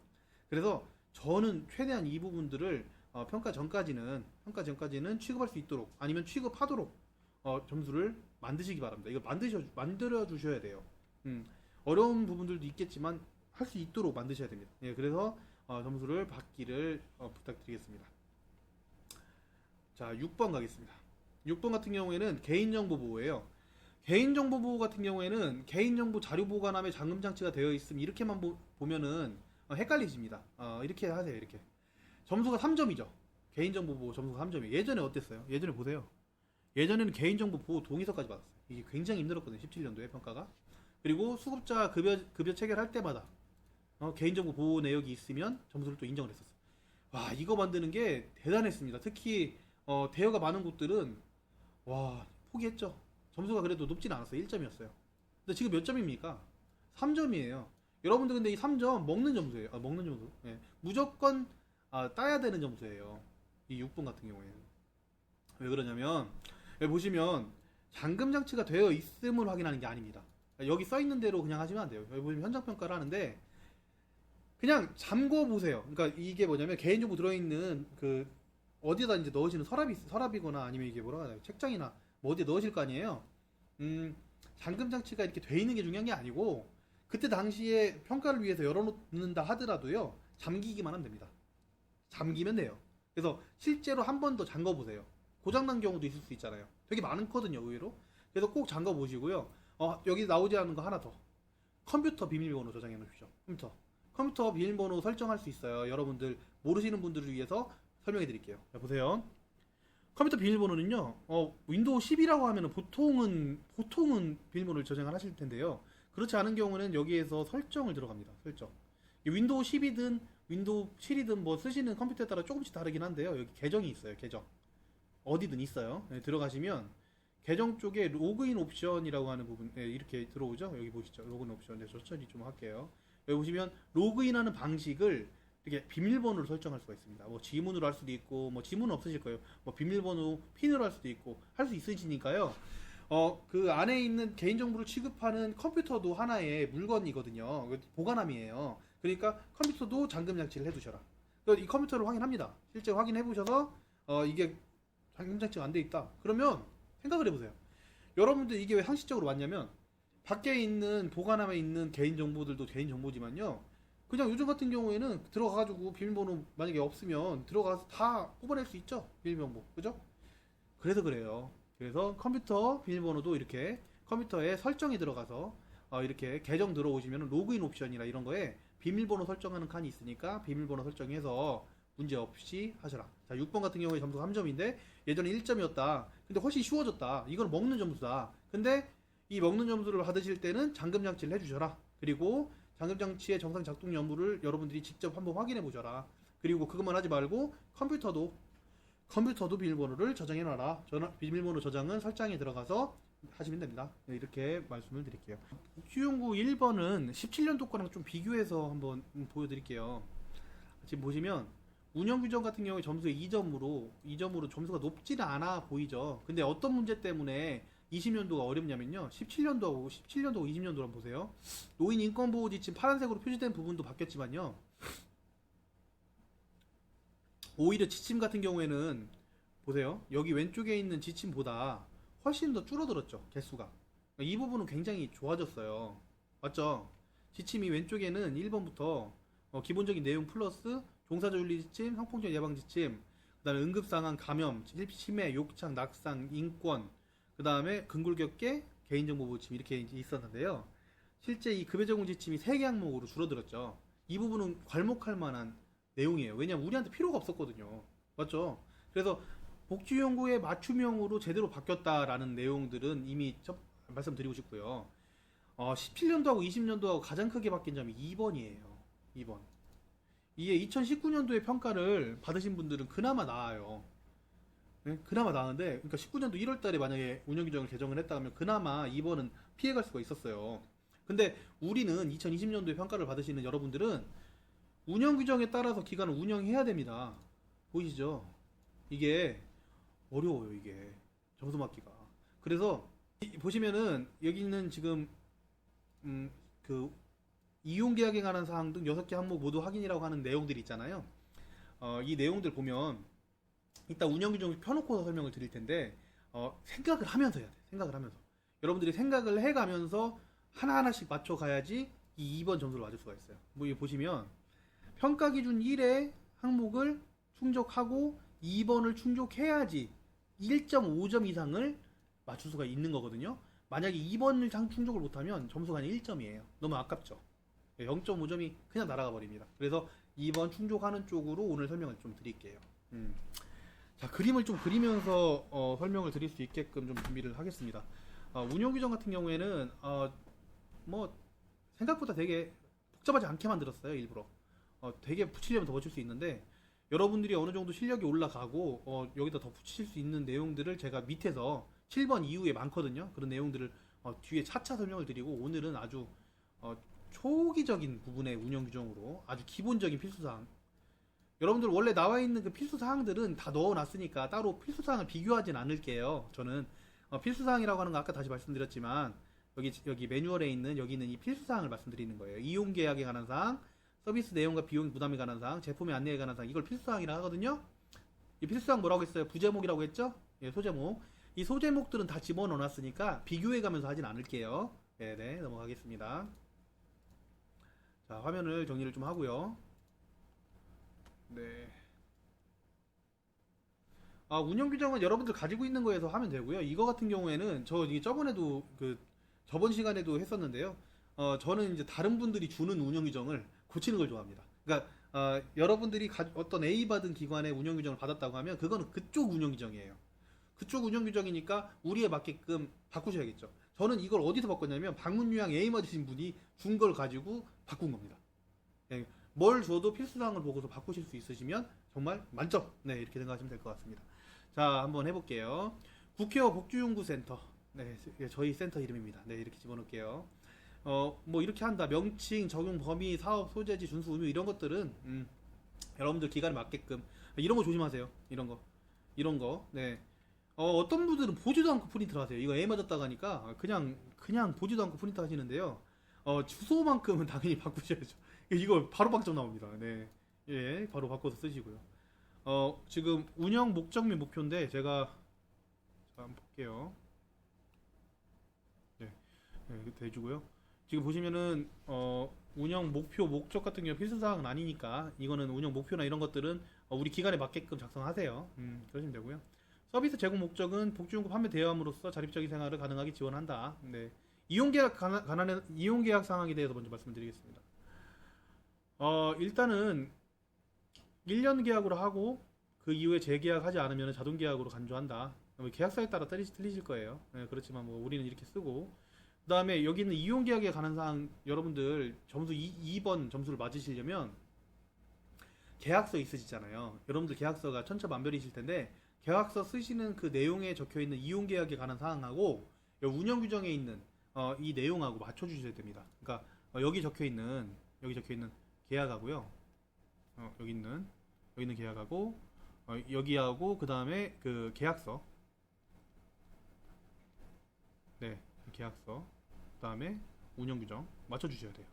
그래서 저는 최대한 이 부분들을 평가 전까지는 취급할 수 있도록, 아니면 취급하도록 점수를 만드시기 바랍니다. 이거 만들어 주셔야 돼요. 어려운 부분들도 있겠지만 할 수 있도록 만드셔야 됩니다. 예, 그래서 점수를 받기를 부탁드리겠습니다. 자, 6번 가겠습니다. 6번 같은 경우에는 개인정보 보호예요. 개인정보 보호 같은 경우에는 개인정보 자료 보관함에 잠금 장치가 되어 있음, 이렇게만 보면은 헷갈리십니다. 이렇게 하세요. 이렇게. 점수가 3점이죠. 개인정보 보호 점수가 3점이에요. 예전에 어땠어요? 예전에 보세요. 예전에는 개인정보 보호 동의서까지 받았어요. 이게 굉장히 힘들었거든요. 17년도에 평가가. 그리고 수급자 급여 체결할 때마다 개인정보 보호 내역이 있으면 점수를 또 인정을 했었어요. 와, 이거 만드는 게 대단했습니다. 특히 대여가 많은 곳들은 와, 포기했죠. 점수가 그래도 높진 않았어요. 1점이었어요. 근데 지금 몇 점입니까? 3점이에요. 여러분들 근데 이 3점 먹는 점수예요. 먹는 점수. 예. 무조건 따야 되는 점수예요. 이 6번 같은 경우에는. 왜 그러냐면 여기 보시면 잠금 장치가 되어 있음을 확인하는 게 아닙니다. 여기 써 있는 대로 그냥 하시면 안 돼요. 여기 보시면 현장 평가를 하는데 그냥 잠궈 보세요. 그러니까 이게 뭐냐면 개인정보 들어있는 그 어디다 이제 넣으시는 서랍이거나 아니면 이게 뭐라 하나요? 책장이나 뭐 어디에 넣으실 거 아니에요. 잠금 장치가 이렇게 돼 있는 게 중요한 게 아니고 그때 당시에 평가를 위해서 열어놓는다 하더라도요 잠기기만 하면 됩니다. 잠기면 돼요. 그래서 실제로 한 번 더 잠궈 보세요. 고장난 경우도 있을 수 있잖아요. 되게 많거든요, 의외로. 그래서 꼭 잠궈 보시고요. 여기 나오지 않는 거 하나 더. 컴퓨터 비밀번호 저장해 놓으십시오. 컴퓨터 비밀번호 설정할 수 있어요. 여러분들 모르시는 분들을 위해서 설명해 드릴게요. 자, 보세요. 컴퓨터 비밀번호는요, 윈도우 10이라고 하면 보통은 비밀번호를 저장을 하실 텐데요. 그렇지 않은 경우는 여기에서 설정을 들어갑니다. 설정. 윈도우 10이든 윈도우 7이든 뭐 쓰시는 컴퓨터에 따라 조금씩 다르긴 한데요. 여기 계정이 있어요. 계정. 어디든 있어요. 네, 들어가시면 계정 쪽에 로그인 옵션이라고 하는 부분 이렇게 들어오죠. 여기 보시죠. 로그인 옵션. 네, 천천히 좀 할게요. 여기 보시면 로그인하는 방식을 이렇게 비밀번호를 설정할 수가 있습니다. 뭐 지문으로 할 수도 있고, 뭐 지문은 없으실 거예요. 뭐 비밀번호 핀으로 할 수도 있고, 할 수 있으시니까요. 그 안에 있는 개인정보를 취급하는 컴퓨터도 하나의 물건이거든요. 보관함이에요. 그러니까 컴퓨터도 잠금 장치를 해두셔라. 이 컴퓨터를 확인합니다. 실제 확인해 보셔서 이게 잠금 장치가 안 돼 있다. 그러면 생각을 해보세요. 여러분들 이게 왜 상식적으로 왔냐면 밖에 있는 보관함에 있는 개인 정보들도 개인 정보지만요. 그냥 요즘 같은 경우에는 들어가가지고 비밀번호 만약에 없으면 들어가서 다 뽑아낼 수 있죠. 비밀번호. 그죠? 그래서 그래요. 그래서 컴퓨터 비밀번호도 이렇게 컴퓨터에 설정이 들어가서 이렇게 계정 들어오시면 로그인 옵션이나 이런 거에 비밀번호 설정하는 칸이 있으니까 비밀번호 설정해서 문제 없이 하셔라. 자, 6번 같은 경우에 점수가 3점인데 예전에 1점이었다. 근데 훨씬 쉬워졌다. 이건 먹는 점수다. 근데 이 먹는 점수를 받으실 때는 잠금 장치를 해주셔라. 그리고 잠금 장치의 정상 작동 여부를 여러분들이 직접 한번 확인해 보셔라. 그리고 그것만 하지 말고 컴퓨터도 비밀번호를 저장해 놔라. 비밀번호 저장은 설정에 들어가서 하시면 됩니다. 네, 이렇게 말씀을 드릴게요. 복지연구 1번은 17년도 거랑 좀 비교해서 한번 보여드릴게요. 지금 보시면 운영규정 같은 경우에 점수가 2점으로 점수가 높지는 않아 보이죠. 근데 어떤 문제 때문에 20년도가 어렵냐면요. 17년도하고 20년도 한번 보세요. 노인 인권보호 지침 파란색으로 표시된 부분도 바뀌었지만요. 오히려 지침 같은 경우에는 보세요. 여기 왼쪽에 있는 지침보다 훨씬 더 줄어들었죠. 개수가. 이 부분은 굉장히 좋아졌어요. 맞죠? 지침이 왼쪽에는 1번부터 기본적인 내용 플러스 종사조윤리 지침, 성폭력 예방 지침, 그 다음에 응급상황, 감염, 치매, 욕창, 낙상, 인권, 그 다음에 근골격계, 개인정보보호 지침 이렇게 있었는데요. 실제 이 급여제공 지침이 3개 항목으로 줄어들었죠. 이 부분은 괄목할 만한 내용이에요. 왜냐면 우리한테 필요가 없었거든요. 맞죠? 그래서 복지연구의 맞춤형으로 제대로 바뀌었다라는 내용들은 이미 말씀드리고 싶고요. 17년도하고 20년도하고 가장 크게 바뀐 점이 2번이에요. 2번. 이게 2019년도에 평가를 받으신 분들은 그나마 나아요. 네? 그나마 나은데, 그러니까 19년도 1월 달에 만약에 운영규정을 개정을 했다 하면 그나마 2번은 피해갈 수가 있었어요. 근데 우리는 2020년도에 평가를 받으시는 여러분들은 운영규정에 따라서 기간을 운영해야 됩니다. 보이시죠? 이게 어려워요, 이게. 점수 맞기가. 그래서 보시면은 여기는 지금 그 이용계약에 관한 사항 등 6개 항목 모두 확인이라고 하는 내용들이 있잖아요. 이 내용들 보면 이따 운영규정을 펴놓고 설명을 드릴 텐데 생각을 하면서 해야 돼. 생각을 하면서. 여러분들이 생각을 해가면서 하나하나씩 맞춰가야지 이 2번 점수를 맞을 수가 있어요. 뭐 여기 보시면 평가기준 1의 항목을 충족하고 2번을 충족해야지 1.5점 이상을 맞출 수가 있는 거거든요. 만약에 2번을 충족을 못하면 점수가 아니라 1점이에요. 너무 아깝죠. 0.5점이 그냥 날아가 버립니다. 그래서 2번 충족하는 쪽으로 오늘 설명을 좀 드릴게요. 자, 그림을 좀 그리면서 설명을 드릴 수 있게끔 좀 준비를 하겠습니다. 운용규정 같은 경우에는 뭐 생각보다 되게 복잡하지 않게 만들었어요. 일부러 되게 붙이려면 더 붙일 수 있는데 여러분들이 어느 정도 실력이 올라가고 여기다 더 붙일 수 있는 내용들을 제가 밑에서 7번 이후에 많거든요. 그런 내용들을 뒤에 차차 설명을 드리고, 오늘은 아주 어, 초기적인 부분의 운영 규정으로 아주 기본적인 필수사항. 여러분들 원래 나와 있는 그 필수사항들은 다 넣어놨으니까 따로 필수사항을 비교하진 않을게요. 저는 필수사항이라고 하는 거 아까 다시 말씀드렸지만, 여기 매뉴얼에 있는 여기 있는 이 필수사항을 말씀드리는 거예요. 이용 계약에 관한 사항, 서비스 내용과 비용 부담에 관한 사항, 제품의 안내에 관한 사항, 이걸 필수사항이라 하거든요. 이 필수사항 뭐라고 했어요? 부제목이라고 했죠? 예, 소제목. 이 소제목들은 다 집어넣어놨으니까 비교해가면서 하진 않을게요. 네네, 넘어가겠습니다. 자, 화면을 정리를 좀 하고요. 네. 운영 규정은 여러분들 가지고 있는 거에서 하면 되고요. 이거 같은 경우에는 저번에도 저번 시간에도 했었는데요. 저는 이제 다른 분들이 주는 운영 규정을 고치는 걸 좋아합니다. 그러니까 여러분들이 어떤 A 받은 기관의 운영 규정을 받았다고 하면 그거는 그쪽 운영 규정이에요. 그쪽 운영 규정이니까 우리에 맞게끔 바꾸셔야겠죠. 저는 이걸 어디서 바꿨냐면 방문유양 A 맞으신 분이 준 걸 가지고 바꾼 겁니다. 예, 뭘 줘도 필수사항을 보고서 바꾸실 수 있으시면 정말 만점! 네, 이렇게 생각하시면 될 것 같습니다. 자, 한번 해볼게요. 국회와 복지연구센터. 네, 저희 센터 이름입니다. 네, 이렇게 집어넣을게요. 뭐 이렇게 한다. 명칭, 적용 범위, 사업 소재지, 준수 의무 이런 것들은 여러분들 기간에 맞게끔 이런 거 조심하세요. 이런 거. 네. 어떤 분들은 보지도 않고 프린트를 하세요. 이거 애 맞았다가 하니까 그냥 보지도 않고 프린트 하시는데요. 주소만큼은 당연히 바꾸셔야죠. 이거 바로 박점 나옵니다. 네. 예, 바로 바꿔서 쓰시고요. 지금 운영 목적 및 목표인데 제가 한번 볼게요. 네. 네, 이렇게 해주고요. 지금 보시면은 운영 목표 목적 같은 경우 필수사항은 아니니까 이거는 운영 목표나 이런 것들은 우리 기간에 맞게끔 작성하세요. 그러시면 되고요. 서비스 제공 목적은 복지용구 판매 대여함으로써 자립적인 생활을 가능하게 지원한다. 네. 이용 계약 상황에 대해서 먼저 말씀드리겠습니다. 일단은 1년 계약으로 하고 그 이후에 재계약하지 않으면 자동 계약으로 간주한다. 계약서에 따라 틀리실 거예요. 네, 그렇지만 뭐 우리는 이렇게 쓰고, 그 다음에 여기 있는 이용 계약에 관한 사항 여러분들 점수 2번 점수를 맞으시려면 계약서 있으시잖아요. 여러분들 계약서가 천차만별이실 텐데 계약서 쓰시는 그 내용에 적혀 있는 이용 계약에 관한 사항하고 운영 규정에 있는 이 내용하고 맞춰 주셔야 됩니다. 그러니까 여기 적혀 있는 계약하고요. 여기 있는 계약하고 여기하고 그 다음에 그 계약서. 네, 계약서. 그 다음에 운영 규정 맞춰 주셔야 돼요.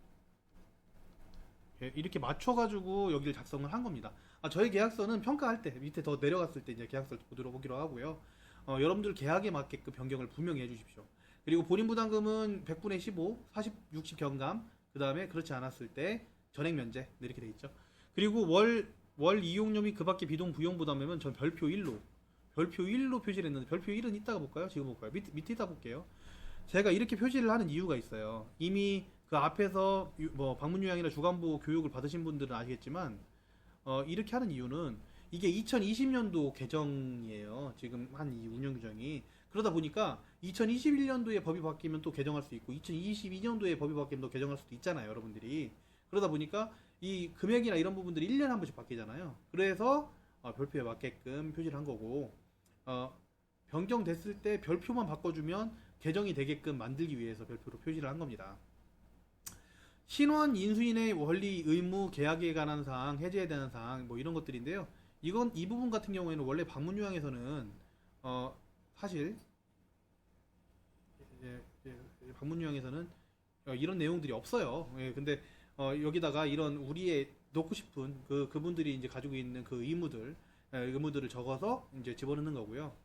이렇게 맞춰가지고 여기를 작성을 한 겁니다. 저희 계약서는 평가할 때 밑에 더 내려갔을 때 이제 계약서를 들어보기로 하고요. 여러분들 계약에 맞게끔 변경을 분명히 해주십시오. 그리고 본인 부담금은 100분의 15, 40, 60 경감, 그 다음에 그렇지 않았을 때 전액 면제 네, 이렇게 돼 있죠. 그리고 월 이용료 및 그 밖의 비동 부용 부담금은 전 별표 1로 표시를 했는데 별표 1은 이따가 볼까요? 지금 볼까요? 밑에 이따 볼게요. 제가 이렇게 표시를 하는 이유가 있어요. 이미 그 앞에서 뭐 방문요양이나 주간보 교육을 받으신 분들은 아시겠지만 이렇게 하는 이유는 이게 2020년도 개정이에요. 지금 한 이 운영 규정이. 그러다 보니까 2021년도에 법이 바뀌면 또 개정할 수 있고 2022년도에 법이 바뀌면 또 개정할 수도 있잖아요, 여러분들이. 그러다 보니까 이 금액이나 이런 부분들이 1년에 한 번씩 바뀌잖아요. 그래서 별표에 맞게끔 표시를 한 거고, 변경됐을 때 별표만 바꿔주면 개정이 되게끔 만들기 위해서 별표로 표시를 한 겁니다. 신원 인수인의 원리 의무 계약에 관한 사항, 해제에 대한 사항 뭐 이런 것들인데요. 이 부분 같은 경우에는 원래 방문요양에서는 사실 방문요양에서는 이런 내용들이 없어요. 근데 여기다가 이런 우리의 넣고 싶은 그분들이 이제 가지고 있는 그 의무들을 적어서 이제 집어넣는 거고요.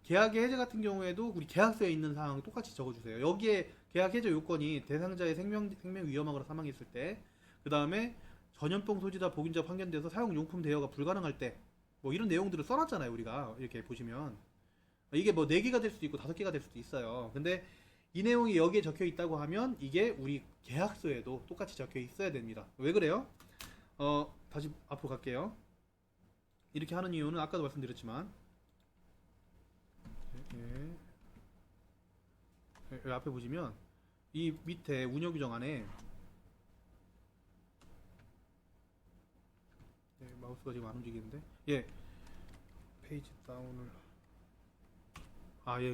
계약의 해제 같은 경우에도 우리 계약서에 있는 사항 똑같이 적어주세요. 여기에 계약 해제 요건이 대상자의 생명 위험하거나 사망했을 때, 그 다음에 전염병 소지자 보균자 판견돼서 사용용품 대여가 불가능할 때, 뭐 이런 내용들을 써놨잖아요. 우리가 이렇게 보시면 이게 뭐 4개가 될 수도 있고 5개가 될 수도 있어요. 근데 이 내용이 여기에 적혀 있다고 하면 이게 우리 계약서에도 똑같이 적혀 있어야 됩니다. 왜 그래요? 다시 앞으로 갈게요. 이렇게 하는 이유는 아까도 말씀드렸지만 여기 앞에 보시면 이 밑에 운영 규정 안에 마우스가 지금 안 움직이는데 페이지 다운을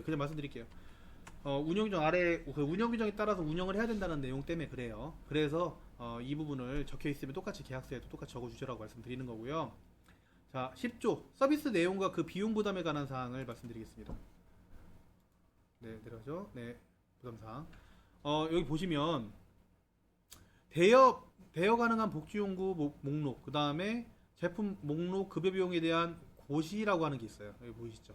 그냥 말씀드릴게요. 운영규정 아래 그 운영규정에 따라서 운영을 해야 된다는 내용 때문에 그래요. 그래서 이 부분을 적혀 있으면 똑같이 계약서에도 똑같이 적어주시라고 말씀드리는 거고요. 자, 10조 서비스 내용과 그 비용 부담에 관한 사항을 말씀드리겠습니다. 네, 내려가죠. 네, 부담사항. 여기 보시면 대여 가능한 복지용구 목록, 그 다음에 제품 목록 급여 비용에 대한 고시라고 하는 게 있어요. 여기 보이시죠?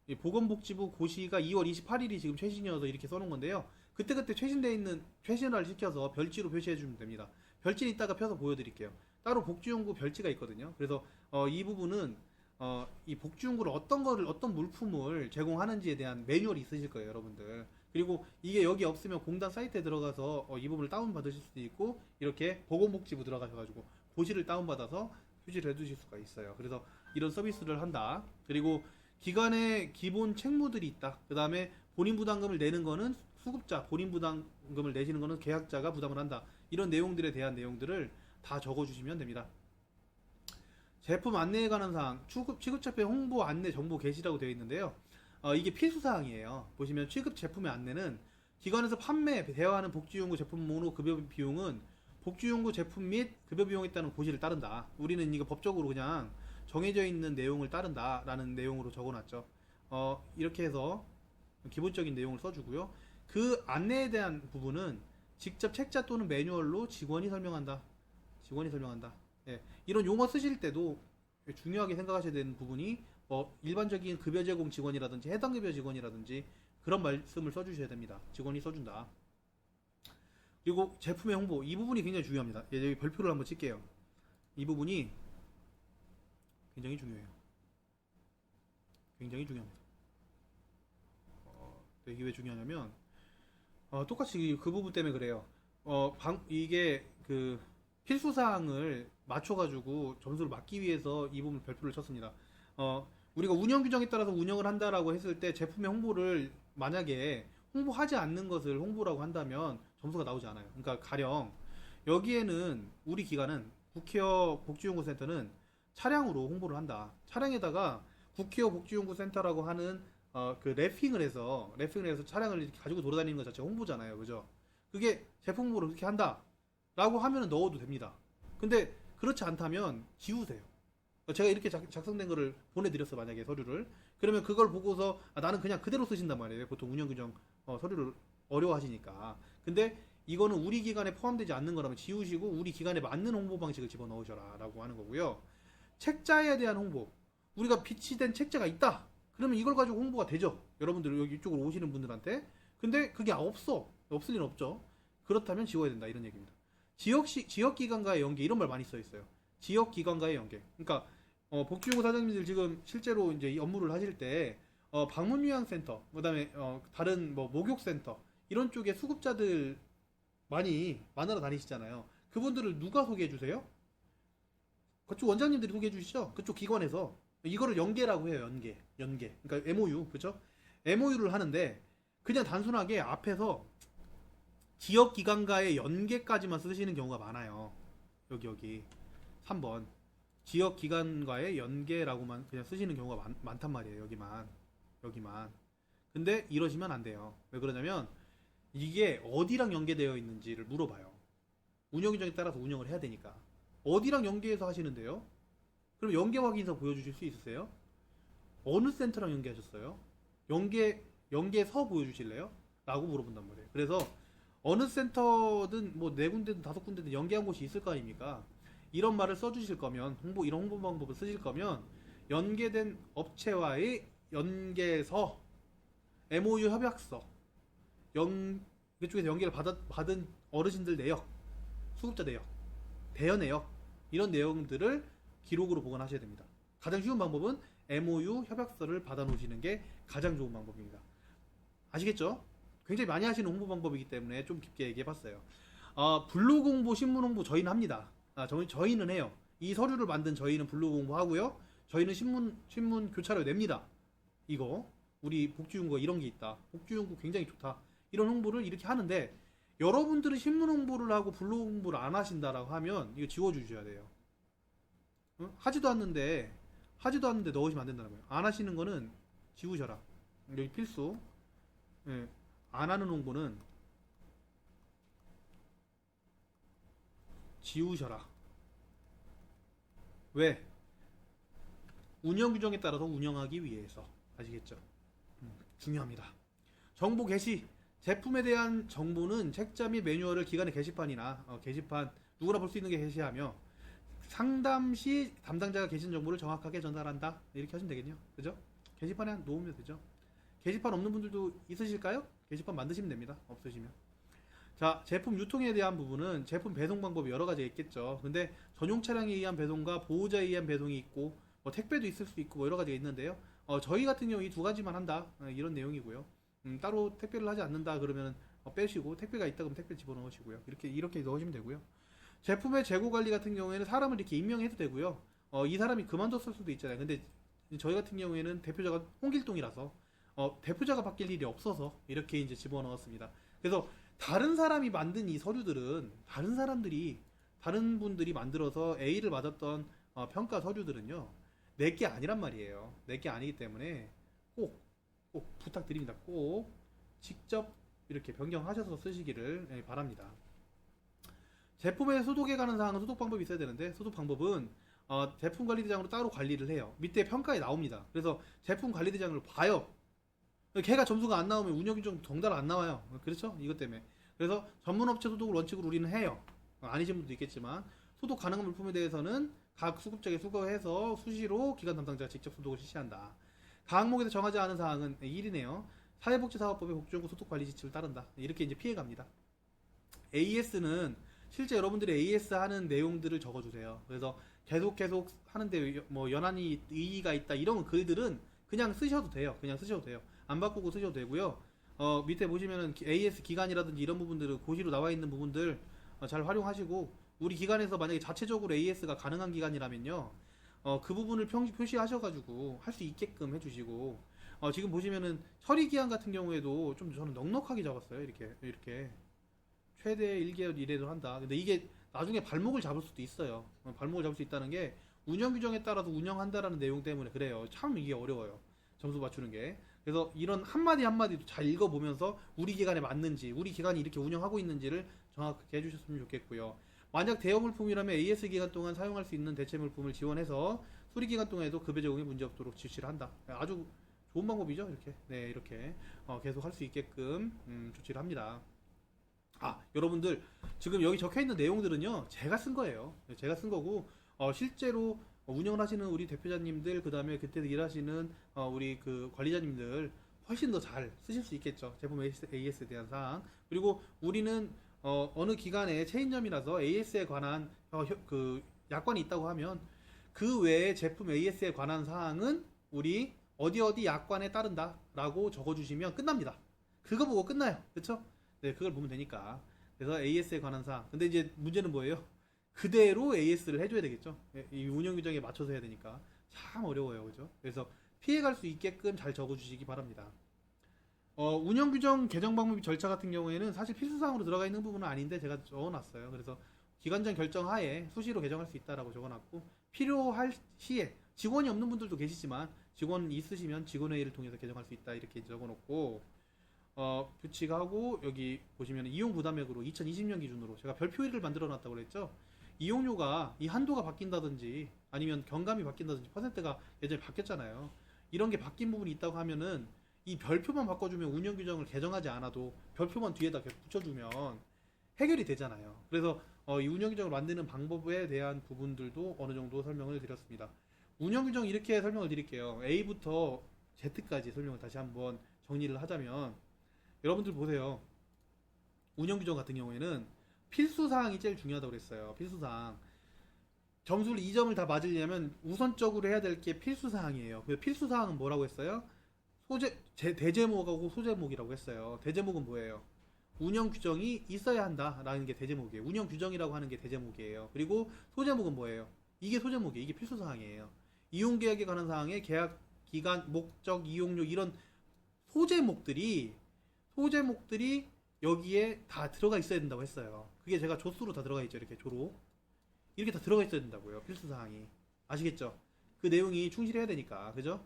이 보건복지부 고시가 2월 28일이 지금 최신이어서 이렇게 써놓은 건데요. 그때그때 최신화를 시켜서 별지로 표시해 주면 됩니다. 별지는 이따가 펴서 보여드릴게요. 따로 복지용구 별지가 있거든요. 그래서 이 부분은 이 복지용구를 어떤 물품을 제공하는지에 대한 매뉴얼이 있으실 거예요, 여러분들. 그리고 이게 여기 없으면 공단 사이트에 들어가서 이 부분을 다운 받으실 수도 있고, 이렇게 보건복지부 들어가셔가지고 고시를 다운 받아서 표시를 해두실 수가 있어요. 그래서 이런 서비스를 한다. 그리고 기관에 기본 책무들이 있다. 그 다음에 본인 부담금을 내는 거는 수급자, 본인 부담금을 내시는 거는 계약자가 부담을 한다. 이런 내용들에 대한 내용들을 다 적어주시면 됩니다. 제품 안내에 관한 사항, 취급처표 홍보 안내 정보 게시라고 되어 있는데요. 이게 필수사항이에요. 보시면 취급 제품의 안내는 기관에서 판매, 대여하는 복지용구 제품 목록 급여 비용은 복지용구 제품 및 급여 비용에 따른 고시를 따른다. 우리는 이거 법적으로 그냥 정해져 있는 내용을 따른다라는 내용으로 적어놨죠. 이렇게 해서 기본적인 내용을 써주고요. 그 안내에 대한 부분은 직접 책자 또는 매뉴얼로 직원이 설명한다. 예, 이런 용어 쓰실 때도 중요하게 생각하셔야 되는 부분이 일반적인 급여 제공 직원이라든지 해당 급여 직원이라든지 그런 말씀을 써주셔야 됩니다. 직원이 써준다. 그리고 제품의 홍보, 이 부분이 굉장히 중요합니다. 예, 여기 별표를 한번 칠게요. 이 부분이 굉장히 중요해요. 굉장히 중요합니다. 이게 왜 중요하냐면 똑같이 그 부분 때문에 그래요. 이게 그 필수사항을 맞춰가지고 점수를 맞기 위해서 이 부분 별표를 쳤습니다. 우리가 운영 규정에 따라서 운영을 한다라고 했을 때 제품의 홍보를 만약에 홍보하지 않는 것을 홍보라고 한다면 점수가 나오지 않아요. 그러니까 가령 여기에는 우리 기관은 국회어 복지연구센터는 차량으로 홍보를 한다. 차량에다가 국회어 복지연구센터라고 하는 그 랩핑을 해서 차량을 이렇게 가지고 돌아다니는 것 자체가 홍보잖아요. 그죠? 그게 제품 홍보를 그렇게 한다. 라고 하면 넣어도 됩니다. 근데 그렇지 않다면 지우세요. 제가 이렇게 작성된 거를 보내드렸어, 만약에 서류를. 그러면 그걸 보고서 나는 그냥 그대로 쓰신단 말이에요. 보통 운영규정 서류를 어려워하시니까. 근데 이거는 우리 기관에 포함되지 않는 거라면 지우시고 우리 기관에 맞는 홍보 방식을 집어넣으셔라 라고 하는 거고요. 책자에 대한 홍보. 우리가 비치된 책자가 있다. 그러면 이걸 가지고 홍보가 되죠. 여러분들 여기 이쪽으로 오시는 분들한테. 근데 그게 없을 리는 없죠. 그렇다면 지워야 된다, 이런 얘기입니다. 지역기관과의 연계, 이런 말 많이 써 있어요. 지역기관과의 연계. 그러니까 복지연구 사장님들 지금 실제로 이제 이 업무를 하실 때 방문요양센터, 그다음에 다른 목욕센터 이런 쪽에 수급자들 많이 만나러 다니시잖아요. 그분들을 누가 소개해 주세요? 그쪽 원장님들이 소개해 주시죠. 그쪽 기관에서 이거를 연계라고 해요. 연계. 그러니까 MOU, 그렇죠? MOU를 하는데 그냥 단순하게 앞에서 지역기관과의 연계까지만 쓰시는 경우가 많아요. 여기 3번 지역기관과의 연계라고만 그냥 쓰시는 경우가 많단 말이에요. 여기만. 근데 이러시면 안 돼요. 왜 그러냐면 이게 어디랑 연계되어 있는지를 물어봐요. 운영규정에 따라서 운영을 해야 되니까. 어디랑 연계해서 하시는데요? 그럼 연계 확인서 보여주실 수 있으세요? 어느 센터랑 연계하셨어요? 연계서 보여주실래요? 라고 물어본단 말이에요. 그래서 어느 센터든 뭐 4군데든 5군데든 연계한 곳이 있을 거 아닙니까? 이런 말을 써주실 거면 이런 홍보 방법을 쓰실 거면 연계된 업체와의 연계서, MOU 협약서, 그쪽에서 연계를 받은 어르신들 내역, 수급자 내역, 대여 내역 이런 내용들을 기록으로 보관하셔야 됩니다. 가장 쉬운 방법은 MOU 협약서를 받아 놓으시는 게 가장 좋은 방법입니다. 아시겠죠? 굉장히 많이 하시는 홍보 방법이기 때문에 좀 깊게 얘기해봤어요. 블로그 홍보, 신문 홍보 저희는 합니다. 저희는 해요. 이 서류를 만든 저희는 블로그 홍보 하고요. 저희는 신문 교차로 냅니다. 이거 우리 복지연구가 이런 게 있다. 복지연구 굉장히 좋다. 이런 홍보를 이렇게 하는데 여러분들은 신문 홍보를 하고 블로그 홍보를 안 하신다라고 하면 이거 지워주셔야 돼요. 하지도 않는데 넣으시면 안 된다는 거예요. 안 하시는 거는 지우셔라. 여기 필수. 예, 안 하는 홍보는 지우셔라. 왜? 운영 규정에 따라서 운영하기 위해서. 아시겠죠? 중요합니다. 정보 게시. 제품에 대한 정보는 책자 및 매뉴얼을 기관의 게시판이나 게시판 누구나 볼 수 있는 게 게시하며 상담 시 담당자가 게시한 정보를 정확하게 전달한다. 이렇게 하시면 되겠네요. 그죠? 게시판에 놓으면 되죠. 게시판 없는 분들도 있으실까요? 게시판 만드시면 됩니다. 없으시면. 자, 제품 유통에 대한 부분은 제품 배송 방법이 여러 가지가 있겠죠. 근데 전용 차량에 의한 배송과 보호자에 의한 배송이 있고 뭐 택배도 있을 수 있고 뭐 여러 가지가 있는데요. 저희 같은 경우 이 두 가지만 한다. 이런 내용이고요. 따로 택배를 하지 않는다 그러면 빼시고 택배가 있다 그러면 택배 집어넣으시고요. 이렇게 넣으시면 되고요. 제품의 재고 관리 같은 경우에는 사람을 이렇게 임명해도 되고요. 이 사람이 그만뒀을 수도 있잖아요. 근데 저희 같은 경우에는 대표자가 홍길동이라서 대표자가 바뀔 일이 없어서 이렇게 이제 집어넣었습니다. 그래서 다른 사람이 만든 이 서류들은 다른 분들이 만들어서 A를 받았던 평가 서류들은요 내게 아니란 말이에요. 내게 아니기 때문에 꼭 부탁드립니다. 꼭 직접 이렇게 변경하셔서 쓰시기를 바랍니다. 제품에 소독해 가는 사항은 소독 방법이 있어야 되는데 소독 방법은 제품 관리대장으로 따로 관리를 해요. 밑에 평가에 나옵니다. 그래서 제품 관리대장을 봐요. 걔가 점수가 안 나오면 운영규정 덩달아 안 나와요. 그렇죠? 이것 때문에. 그래서 전문업체 소독을 원칙으로 우리는 해요. 아니신 분도 있겠지만 소독 가능한 물품에 대해서는 각 수급자에게 수거해서 수시로 기관 담당자가 직접 소독을 실시한다. 각 항목에서 정하지 않은 사항은 1이네요. 사회복지사업법의 복지연구 소독 관리 지침을 따른다. 이렇게 이제 피해갑니다. AS는 실제 여러분들이 AS 하는 내용들을 적어주세요. 그래서 계속 하는데 뭐 연한이 의의가 있다 이런 글들은 그냥 쓰셔도 돼요. 안 바꾸고 쓰셔도 되고요. 밑에 보시면은 AS 기간이라든지 이런 부분들은 고시로 나와 있는 부분들 잘 활용하시고 우리 기관에서 만약에 자체적으로 AS가 가능한 기간이라면요. 그 부분을 표시하셔가지고 할 수 있게끔 해주시고 지금 보시면은 처리 기한 같은 경우에도 좀 저는 넉넉하게 적었어요. 이렇게 최대 1개월 이내로 한다. 근데 이게 나중에 발목을 잡을 수도 있어요. 발목을 잡을 수 있다는 게 운영 규정에 따라서 운영한다라는 내용 때문에 그래요. 참 이게 어려워요. 점수 맞추는 게. 그래서 이런 한마디 한마디도 잘 읽어보면서 우리 기관에 맞는지, 우리 기관이 이렇게 운영하고 있는지를 정확하게 해주셨으면 좋겠고요. 만약 대여 물품이라면 AS 기간 동안 사용할 수 있는 대체 물품을 지원해서 수리 기간 동안에도 급여 제공에 문제 없도록 지시를 한다. 아주 좋은 방법이죠. 이렇게 계속 할 수 있게끔 조치를 합니다. 여러분들 지금 여기 적혀 있는 내용들은요 제가 쓴 거예요. 제가 쓴 거고 실제로 운영을 하시는 우리 대표자님들 그 다음에 그때 일하시는 우리 그 관리자님들 훨씬 더 잘 쓰실 수 있겠죠. 제품 AS에 대한 사항. 그리고 우리는 어느 기관의 체인점이라서 AS에 관한 그 약관이 있다고 하면 그 외에 제품 AS에 관한 사항은 우리 어디 약관에 따른다라고 적어주시면 끝납니다. 그거 보고 끝나요. 그렇죠? 네, 그걸 보면 되니까. 그래서 AS에 관한 사항. 근데 이제 문제는 뭐예요? 그대로 AS를 해줘야 되겠죠. 이 운영 규정에 맞춰서 해야 되니까 참 어려워요, 그죠? 그래서 피해갈 수 있게끔 잘 적어주시기 바랍니다. 운영 규정 개정 방법 절차 같은 경우에는 사실 필수 사항으로 들어가 있는 부분은 아닌데 제가 적어놨어요. 그래서 기관장 결정 하에 수시로 개정할 수 있다라고 적어놨고 필요할 시에 직원이 없는 분들도 계시지만 직원 있으시면 직원회의를 통해서 개정할 수 있다 이렇게 적어놓고 규칙하고 여기 보시면 이용 부담액으로 2020년 기준으로 제가 별표를 만들어 놨다고 그랬죠. 이용료가 이 한도가 바뀐다든지 아니면 경감이 바뀐다든지 퍼센트가 예전에 바뀌었잖아요. 이런 게 바뀐 부분이 있다고 하면은 이 별표만 바꿔주면 운영 규정을 개정하지 않아도 별표만 뒤에다 계속 붙여주면 해결이 되잖아요. 그래서 이 운영 규정을 만드는 방법에 대한 부분들도 어느 정도 설명을 드렸습니다. 운영 규정 이렇게 설명을 드릴게요. A부터 Z까지 설명을 다시 한번 정리를 하자면 여러분들 보세요. 운영 규정 같은 경우에는 필수 사항이 제일 중요하다고 그랬어요. 필수 사항. 점수를 2점을 다 맞으려면 우선적으로 해야 될 게 필수 사항이에요. 그 필수 사항은 뭐라고 했어요? 대제목하고 소제목이라고 했어요. 대제목은 뭐예요? 운영 규정이 있어야 한다라는 게 대제목이에요. 운영 규정이라고 하는 게 대제목이에요. 그리고 소제목은 뭐예요? 이게 소제목이에요. 이게 필수 사항이에요. 이용 계약에 관한 사항에 계약 기간, 목적, 이용료 이런 소제목들이 여기에 다 들어가 있어야 된다고 했어요. 그게 제가 조수로 다 들어가 있죠. 이렇게 조로 이렇게 다 들어가 있어야 된다고요. 필수 사항이. 아시겠죠? 그 내용이 충실해야 되니까. 그죠?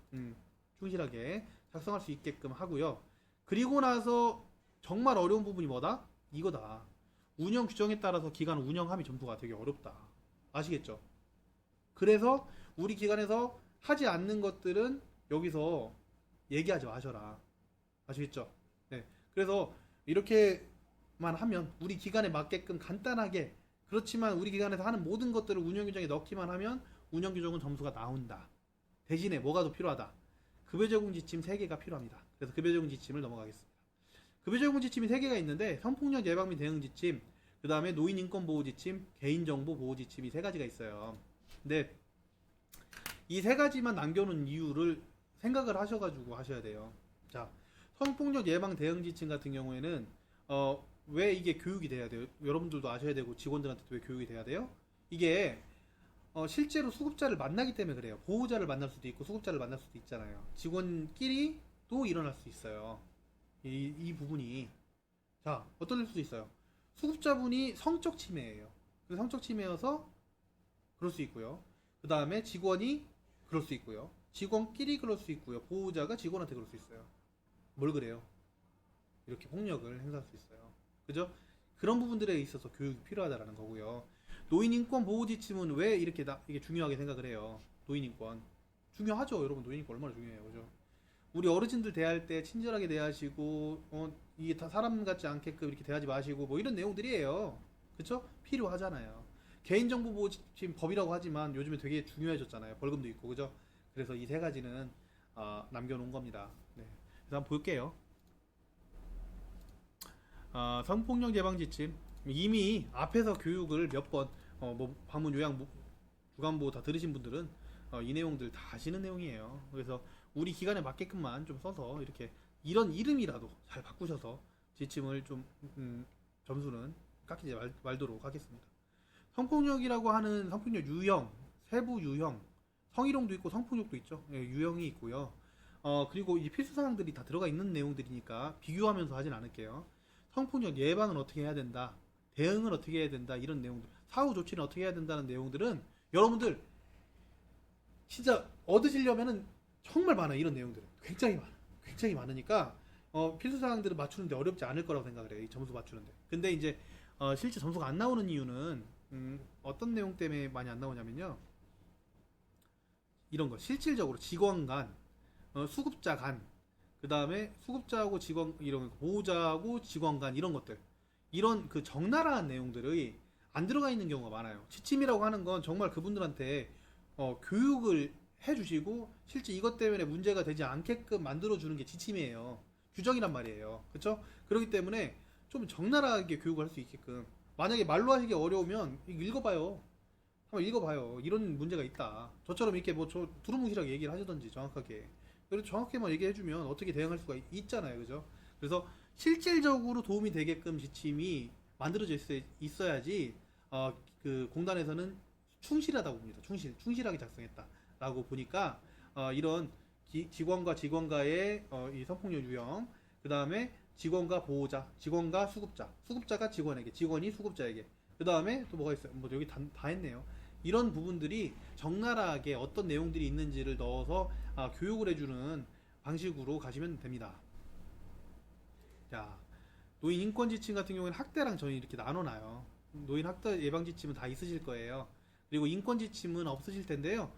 충실하게 작성할 수 있게끔 하고요. 그리고 나서 정말 어려운 부분이 뭐다? 이거다. 운영 규정에 따라서 기관 운영함이 점수가 되게 어렵다. 아시겠죠? 그래서 우리 기관에서 하지 않는 것들은 여기서 얘기하지 마셔라. 아시겠죠? 네. 그래서 이렇게만 하면 우리 기관에 맞게끔 간단하게, 그렇지만 우리 기관에서 하는 모든 것들을 운영 규정에 넣기만 하면 운영 규정은 점수가 나온다. 대신에 뭐가 더 필요하다? 급여 제공 지침 3개가 필요합니다. 그래서 급여 제공 지침을 넘어가겠습니다. 급여 제공 지침이 3개가 있는데 성폭력 예방 및 대응 지침, 그 다음에 노인 인권 보호 지침, 개인정보 보호 지침이 3가지가 있어요. 근데 이 3가지만 남겨놓은 이유를 생각을 하셔가지고 하셔야 돼요. 자, 성폭력 예방 대응 지침 같은 경우에는 왜 이게 교육이 돼야 돼요? 여러분들도 아셔야 되고 직원들한테도 왜 교육이 돼야 돼요? 이게 실제로 수급자를 만나기 때문에 그래요. 보호자를 만날 수도 있고 수급자를 만날 수도 있잖아요. 직원끼리도 일어날 수 있어요. 이 부분이. 자, 어떨 수도 있어요. 수급자분이 성적 침해예요. 그래서 성적 침해여서 그럴 수 있고요. 그 다음에 직원이 그럴 수 있고요. 직원끼리 그럴 수 있고요. 보호자가 직원한테 그럴 수 있어요. 뭘 그래요? 이렇게 폭력을 행사할 수 있어요. 그죠? 그런 부분들에 있어서 교육이 필요하다라는 거고요. 노인인권 보호 지침은 왜 이렇게 이게 중요하게 생각을 해요? 노인인권 중요하죠, 여러분. 노인인권 얼마나 중요해요, 그죠? 우리 어르신들 대할 때 친절하게 대하시고, 이게 다 사람 같지 않게끔 이렇게 대하지 마시고, 뭐 이런 내용들이에요. 그쵸? 필요하잖아요. 개인정보 보호 지침 법이라고 하지만 요즘에 되게 중요해졌잖아요. 벌금도 있고, 그죠? 그래서 이 3가지는 남겨놓은 겁니다. 네. 그래서 한번 볼게요. 성폭력 예방 지침. 이미 앞에서 교육을 몇 번, 뭐 방문 요양 주간보호 다 들으신 분들은 이 내용들 다 아시는 내용이에요. 그래서 우리 기간에 맞게끔만 좀 써서 이렇게 이런 이름이라도 잘 바꾸셔서 지침을 좀 점수는 깎이지 말도록 하겠습니다. 성폭력이라고 하는 성폭력 유형, 세부 유형, 성희롱도 있고 성폭력도 있죠. 예, 유형이 있고요. 그리고 이 필수 사항들이 다 들어가 있는 내용들이니까 비교하면서 하진 않을게요. 성폭력 예방은 어떻게 해야 된다, 대응을 어떻게 해야 된다, 이런 내용들, 사후 조치는 어떻게 해야 된다는 내용들은 여러분들 진짜 얻으시려면은 정말 많아요. 이런 내용들은 굉장히 많으니까 필수 사항들을 맞추는데 어렵지 않을 거라고 생각을 해요. 이 점수 맞추는데. 근데 이제 실제 점수가 안 나오는 이유는 어떤 내용 때문에 많이 안 나오냐면요, 이런 거 실질적으로 직원 간, 수급자 간, 그 다음에 수급자하고 직원, 이런 보호자하고 직원 간, 이런 것들, 이런 그 적나라한 내용들이 안 들어가 있는 경우가 많아요. 지침이라고 하는 건 정말 그분들한테 교육을 해주시고 실제 이것 때문에 문제가 되지 않게끔 만들어주는 게 지침이에요. 규정이란 말이에요. 그렇죠? 그렇기 때문에 좀 적나라하게 교육을 할 수 있게끔, 만약에 말로 하시기 어려우면 읽어봐요. 한번 읽어봐요. 이런 문제가 있다. 저처럼 이렇게 뭐 저 두루뭉실하게 얘기를 하시던지 정확하게. 그래도 정확히만 얘기해주면 어떻게 대응할 수가 있잖아요. 그죠? 그래서 실질적으로 도움이 되게끔 지침이 만들어져 있어야지 그 공단에서는 충실하다고 봅니다. 충실하게 작성했다라고 보니까 이런 직원과 직원과의 이 성폭력 유형, 그 다음에 직원과 보호자, 직원과 수급자, 수급자가 직원에게, 직원이 수급자에게, 그 다음에 또 뭐가 있어요? 뭐 여기 다 했네요. 이런 부분들이 적나라하게 어떤 내용들이 있는지를 넣어서 교육을 해주는 방식으로 가시면 됩니다. 자, 노인 인권 지침 같은 경우에는 학대랑 저희 이렇게 나눠놔요. 노인 학대 예방 지침은 다 있으실 거예요. 그리고 인권 지침은 없으실 텐데요.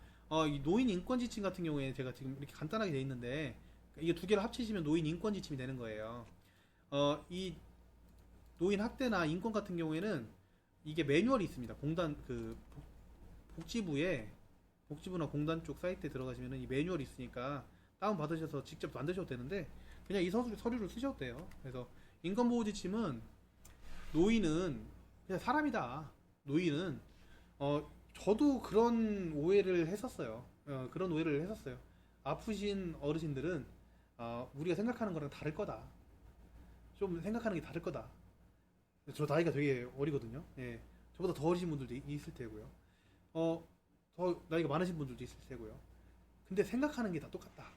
이 노인 인권 지침 같은 경우에 제가 지금 이렇게 간단하게 돼 있는데, 이게 2개를 합치시면 노인 인권 지침이 되는 거예요. 이 노인 학대나 인권 같은 경우에는 이게 매뉴얼이 있습니다. 공단 그 복지부나 공단 쪽 사이트에 들어가시면 이 매뉴얼이 있으니까 다운 받으셔서 직접 만드셔도 되는데, 그냥 이 서류를 쓰셔도 돼요. 그래서 인권보호 지침은 노인은 그냥 사람이다. 노인은 저도 그런 오해를 했었어요. 아프신 어르신들은 우리가 생각하는 거랑 다를 거다. 좀 생각하는 게 다를 거다. 저 나이가 되게 어리거든요. 예, 저보다 더 어리신 분들도 있을 테고요. 더 나이가 많으신 분들도 있을 테고요. 근데 생각하는 게 다 똑같다.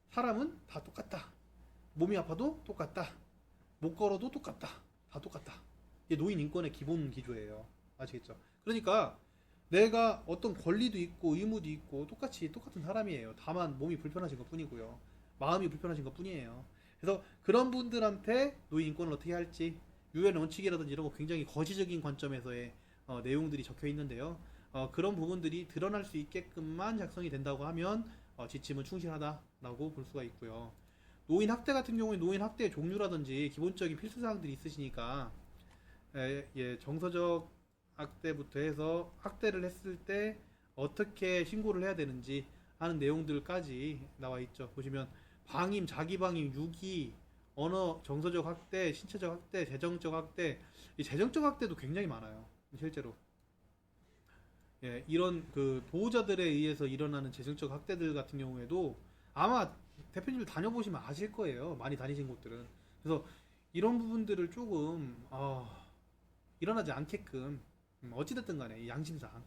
사람은 다 똑같다. 몸이 아파도 똑같다. 못 걸어도 똑같다. 다 똑같다. 이게 노인 인권의 기본 기조예요. 아시겠죠? 그러니까 내가 어떤 권리도 있고 의무도 있고 똑같은 사람이에요. 다만 몸이 불편하신 것 뿐이고요. 마음이 불편하신 것 뿐이에요. 그래서 그런 분들한테 노인 인권을 어떻게 할지 유엔 원칙이라든지 이런 거 굉장히 거시적인 관점에서의 내용들이 적혀 있는데요. 그런 부분들이 드러날 수 있게끔만 작성이 된다고 하면 지침은 충실하다라고 볼 수가 있고요. 노인 학대 같은 경우에 노인 학대의 종류라든지 기본적인 필수 사항들이 있으시니까 정서적 학대부터 해서 학대를 했을 때 어떻게 신고를 해야 되는지 하는 내용들까지 나와 있죠. 보시면 방임, 자기방임, 유기, 언어, 정서적 학대, 신체적 학대, 재정적 학대. 이 재정적 학대도 굉장히 많아요. 실제로. 이런 그 보호자들에 의해서 일어나는 재정적 학대들 같은 경우에도 아마 대표님들 다녀보시면 아실 거예요. 많이 다니신 곳들은. 그래서 이런 부분들을 조금 일어나지 않게끔 어찌됐든 간에 양심상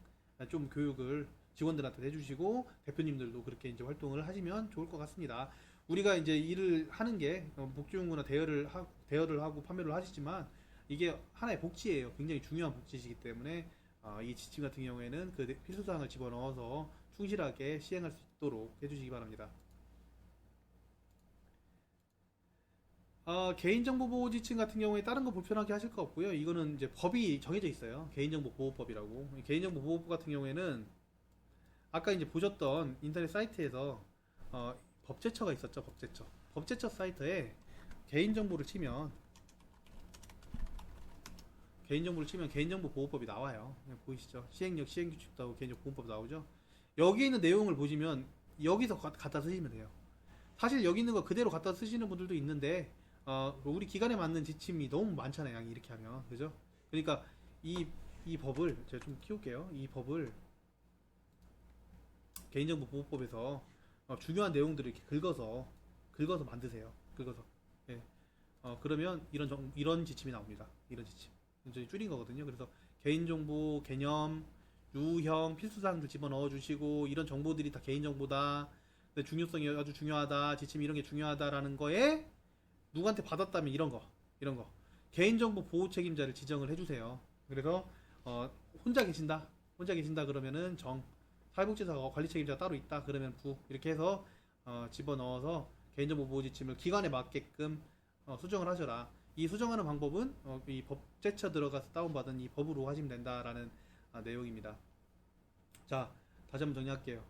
좀 교육을 직원들한테 해주시고 대표님들도 그렇게 이제 활동을 하시면 좋을 것 같습니다. 우리가 이제 일을 하는 게 복지용구나 대여를 하고 판매를 하시지만 이게 하나의 복지예요. 굉장히 중요한 복지이기 때문에 이 지침 같은 경우에는 그 필수사항을 집어넣어서 충실하게 시행할 수 있도록 해주시기 바랍니다. 개인정보 보호 지침 같은 경우에 다른 거 불편하게 하실 거 없고요. 이거는 이제 법이 정해져 있어요. 개인정보 보호법이라고. 개인정보 보호법 같은 경우에는 아까 이제 보셨던 인터넷 사이트에서 법제처가 있었죠. 법제처 사이트에 개인정보를 치면 개인정보 보호법이 나와요. 보이시죠? 시행령, 시행규칙도 하고 개인정보 보호법 나오죠. 여기 있는 내용을 보시면 여기서 갖다 쓰시면 돼요. 사실 여기 있는 거 그대로 갖다 쓰시는 분들도 있는데 우리 기관에 맞는 지침이 너무 많잖아요. 양이 이렇게 하면. 그죠? 그러니까 이 법을 제가 좀 키울게요. 이 법을 개인정보 보호법에서 중요한 내용들을 이렇게 긁어서 만드세요. 긁어서. 예. 그러면 이런 지침이 나옵니다. 이런 지침. 저희 줄인 거거든요. 그래서 개인정보 개념, 유형, 필수사항들 집어넣어 주시고 이런 정보들이 다 개인정보다. 중요성이 아주 중요하다. 지침 이런 게 중요하다라는 거에 누구한테 받았다면 이런 거 개인정보 보호 책임자를 지정을 해주세요. 그래서 혼자 계신다 그러면은 사회복지사가 관리 책임자가 따로 있다 그러면 부 이렇게 해서 집어넣어서 개인정보 보호 지침을 기관에 맞게끔 수정을 하셔라. 이 수정하는 방법은 이 법제처 들어가서 다운받은 이 법으로 하시면 된다라는 내용입니다. 자, 다시 한번 정리할게요.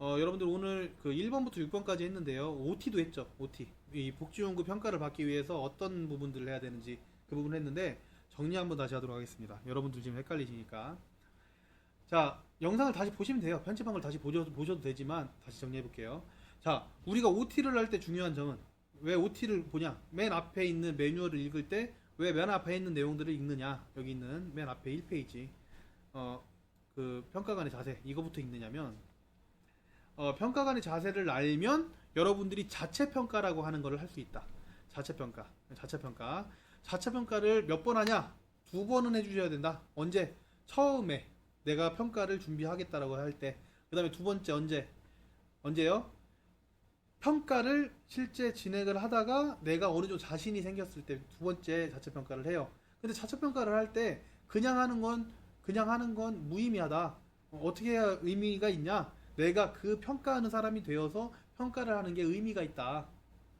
여러분들 오늘 그 1번부터 6번까지 했는데요. OT도 했죠. OT. 이 복지용구 평가를 받기 위해서 어떤 부분들을 해야 되는지 그 부분을 했는데 정리 한번 다시 하도록 하겠습니다. 여러분들 지금 헷갈리시니까. 자, 영상을 다시 보시면 돼요. 편집한 걸 다시 보셔도 되지만 다시 정리해 볼게요. 자, 우리가 OT를 할 때 중요한 점은 왜 OT를 보냐? 맨 앞에 있는 매뉴얼을 읽을 때 왜 맨 앞에 있는 내용들을 읽느냐? 여기 있는 맨 앞에 1페이지 그 평가관의 자세 이거부터 읽느냐면 평가관의 자세를 알면 여러분들이 자체평가라고 하는 것을 할 수 있다. 자체평가를 몇 번 하냐? 2번은 해주셔야 된다. 언제? 처음에 내가 평가를 준비하겠다라고 할 때. 그 다음에 두 번째 언제요? 평가를 실제 진행을 하다가 내가 어느 정도 자신이 생겼을 때 두 번째 자체평가를 해요. 근데 자체평가를 할 때 그냥 하는 건 무의미하다. 어떻게 해야 의미가 있냐? 내가 그 평가하는 사람이 되어서 평가를 하는 게 의미가 있다.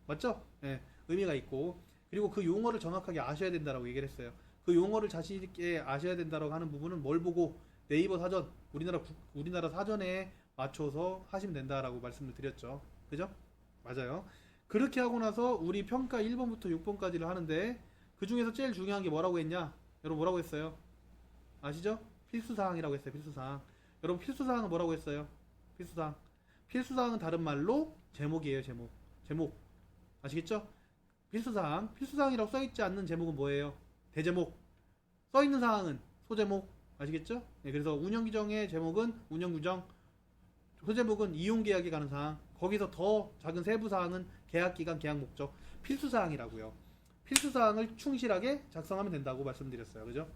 맞죠? 네, 의미가 있고 그리고 그 용어를 정확하게 아셔야 된다라고 얘기를 했어요. 그 용어를 자신 있게 아셔야 된다라고 하는 부분은 뭘 보고 네이버 사전, 우리나라 사전에 맞춰서 하시면 된다라고 말씀을 드렸죠. 그죠? 맞아요. 그렇게 하고 나서 우리 평가 1번부터 6번까지를 하는데 그 중에서 제일 중요한 게 뭐라고 했냐? 여러분 뭐라고 했어요? 아시죠? 필수사항이라고 했어요. 필수사항. 여러분 필수사항은 뭐라고 했어요? 필수사항은 다른 말로 제목이에요. 제목 아시겠죠? 필수사항이라고 써있지 않는 제목은 뭐예요? 대제목. 써있는 사항은 소제목 아시겠죠? 네, 그래서 운영규정의 제목은 운영규정, 소제목은 이용계약에 관한 사항, 거기서 더 작은 세부사항은 계약기간, 계약목적, 필수사항이라고요. 필수사항을 충실하게 작성하면 된다고 말씀드렸어요. 그죠?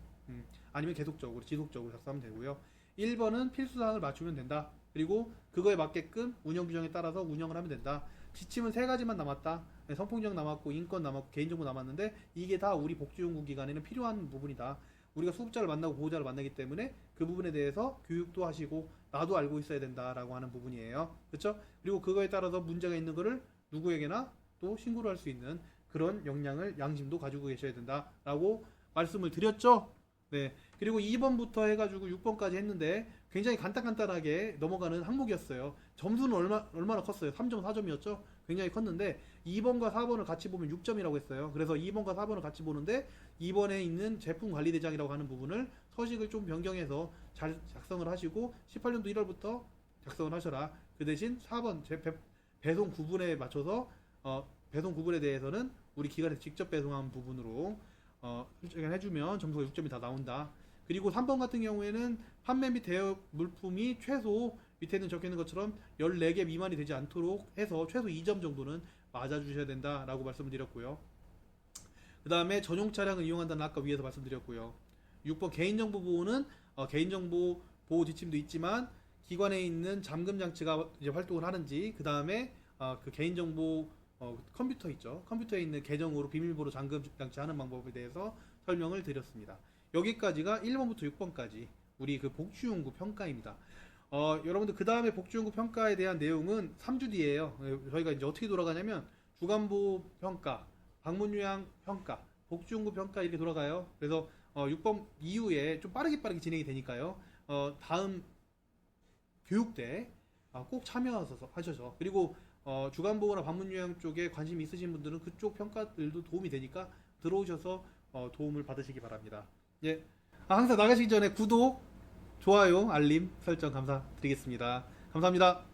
아니면 계속적으로 지속적으로 작성하면 되고요. 1번은 필수사항을 맞추면 된다. 그리고 그거에 맞게끔 운영규정에 따라서 운영을 하면 된다. 지침은 3가지만 남았다. 성폭력 남았고 인권 남았고 개인정보 남았는데 이게 다 우리 복지용구 기관에는 필요한 부분이다. 우리가 수급자를 만나고 보호자를 만나기 때문에 그 부분에 대해서 교육도 하시고 나도 알고 있어야 된다라고 하는 부분이에요. 그렇죠? 그리고 그거에 따라서 문제가 있는 거를 누구에게나 또 신고를 할 수 있는 그런 역량을 양심도 가지고 계셔야 된다라고 말씀을 드렸죠. 네. 그리고 2번부터 해가지고 6번까지 했는데 굉장히 간단하게 넘어가는 항목이었어요. 점수는 얼마나 컸어요? 3.4점이었죠? 굉장히 컸는데 2번과 4번을 같이 보면 6점이라고 했어요. 그래서 2번과 4번을 같이 보는데 2번에 있는 제품 관리 대장이라고 하는 부분을 서식을 좀 변경해서 잘 작성을 하시고 18년도 1월부터 작성을 하셔라. 그 대신 4번 배송 구분에 맞춰서 배송 구분에 대해서는 우리 기관에서 직접 배송한 부분으로 설정을 해주면 점수가 6점이 다 나온다. 그리고 3번 같은 경우에는 판매 및 대여 물품이 최소 밑에는 적혀 있는 것처럼 14개 미만이 되지 않도록 해서 최소 2점 정도는 맞아주셔야 된다라고 말씀을 드렸고요. 그 다음에 전용 차량을 이용한다는 아까 위에서 말씀드렸고요. 6번 개인정보 보호는 개인정보 보호 지침도 있지만 기관에 있는 잠금 장치가 이제 활동을 하는지, 그 다음에 그 개인정보 컴퓨터 있죠. 컴퓨터에 있는 계정으로 비밀번호 잠금 장치 하는 방법에 대해서 설명을 드렸습니다. 여기까지가 1번부터 6번까지 우리 그 복주연구 평가입니다. 여러분들 그 다음에 복주연구 평가에 대한 내용은 3주 뒤에요. 저희가 이제 어떻게 돌아가냐면 주간보호 평가, 방문요양 평가, 복주연구 평가 이렇게 돌아가요. 그래서 6번 이후에 좀 빠르게 진행이 되니까요. 다음 교육 때 꼭 참여하셔서, 그리고 주간보호나 방문요양 쪽에 관심이 있으신 분들은 그쪽 평가들도 도움이 되니까 들어오셔서 도움을 받으시기 바랍니다. 예. 항상 나가시기 전에 구독, 좋아요, 알림 설정 감사드리겠습니다. 감사합니다.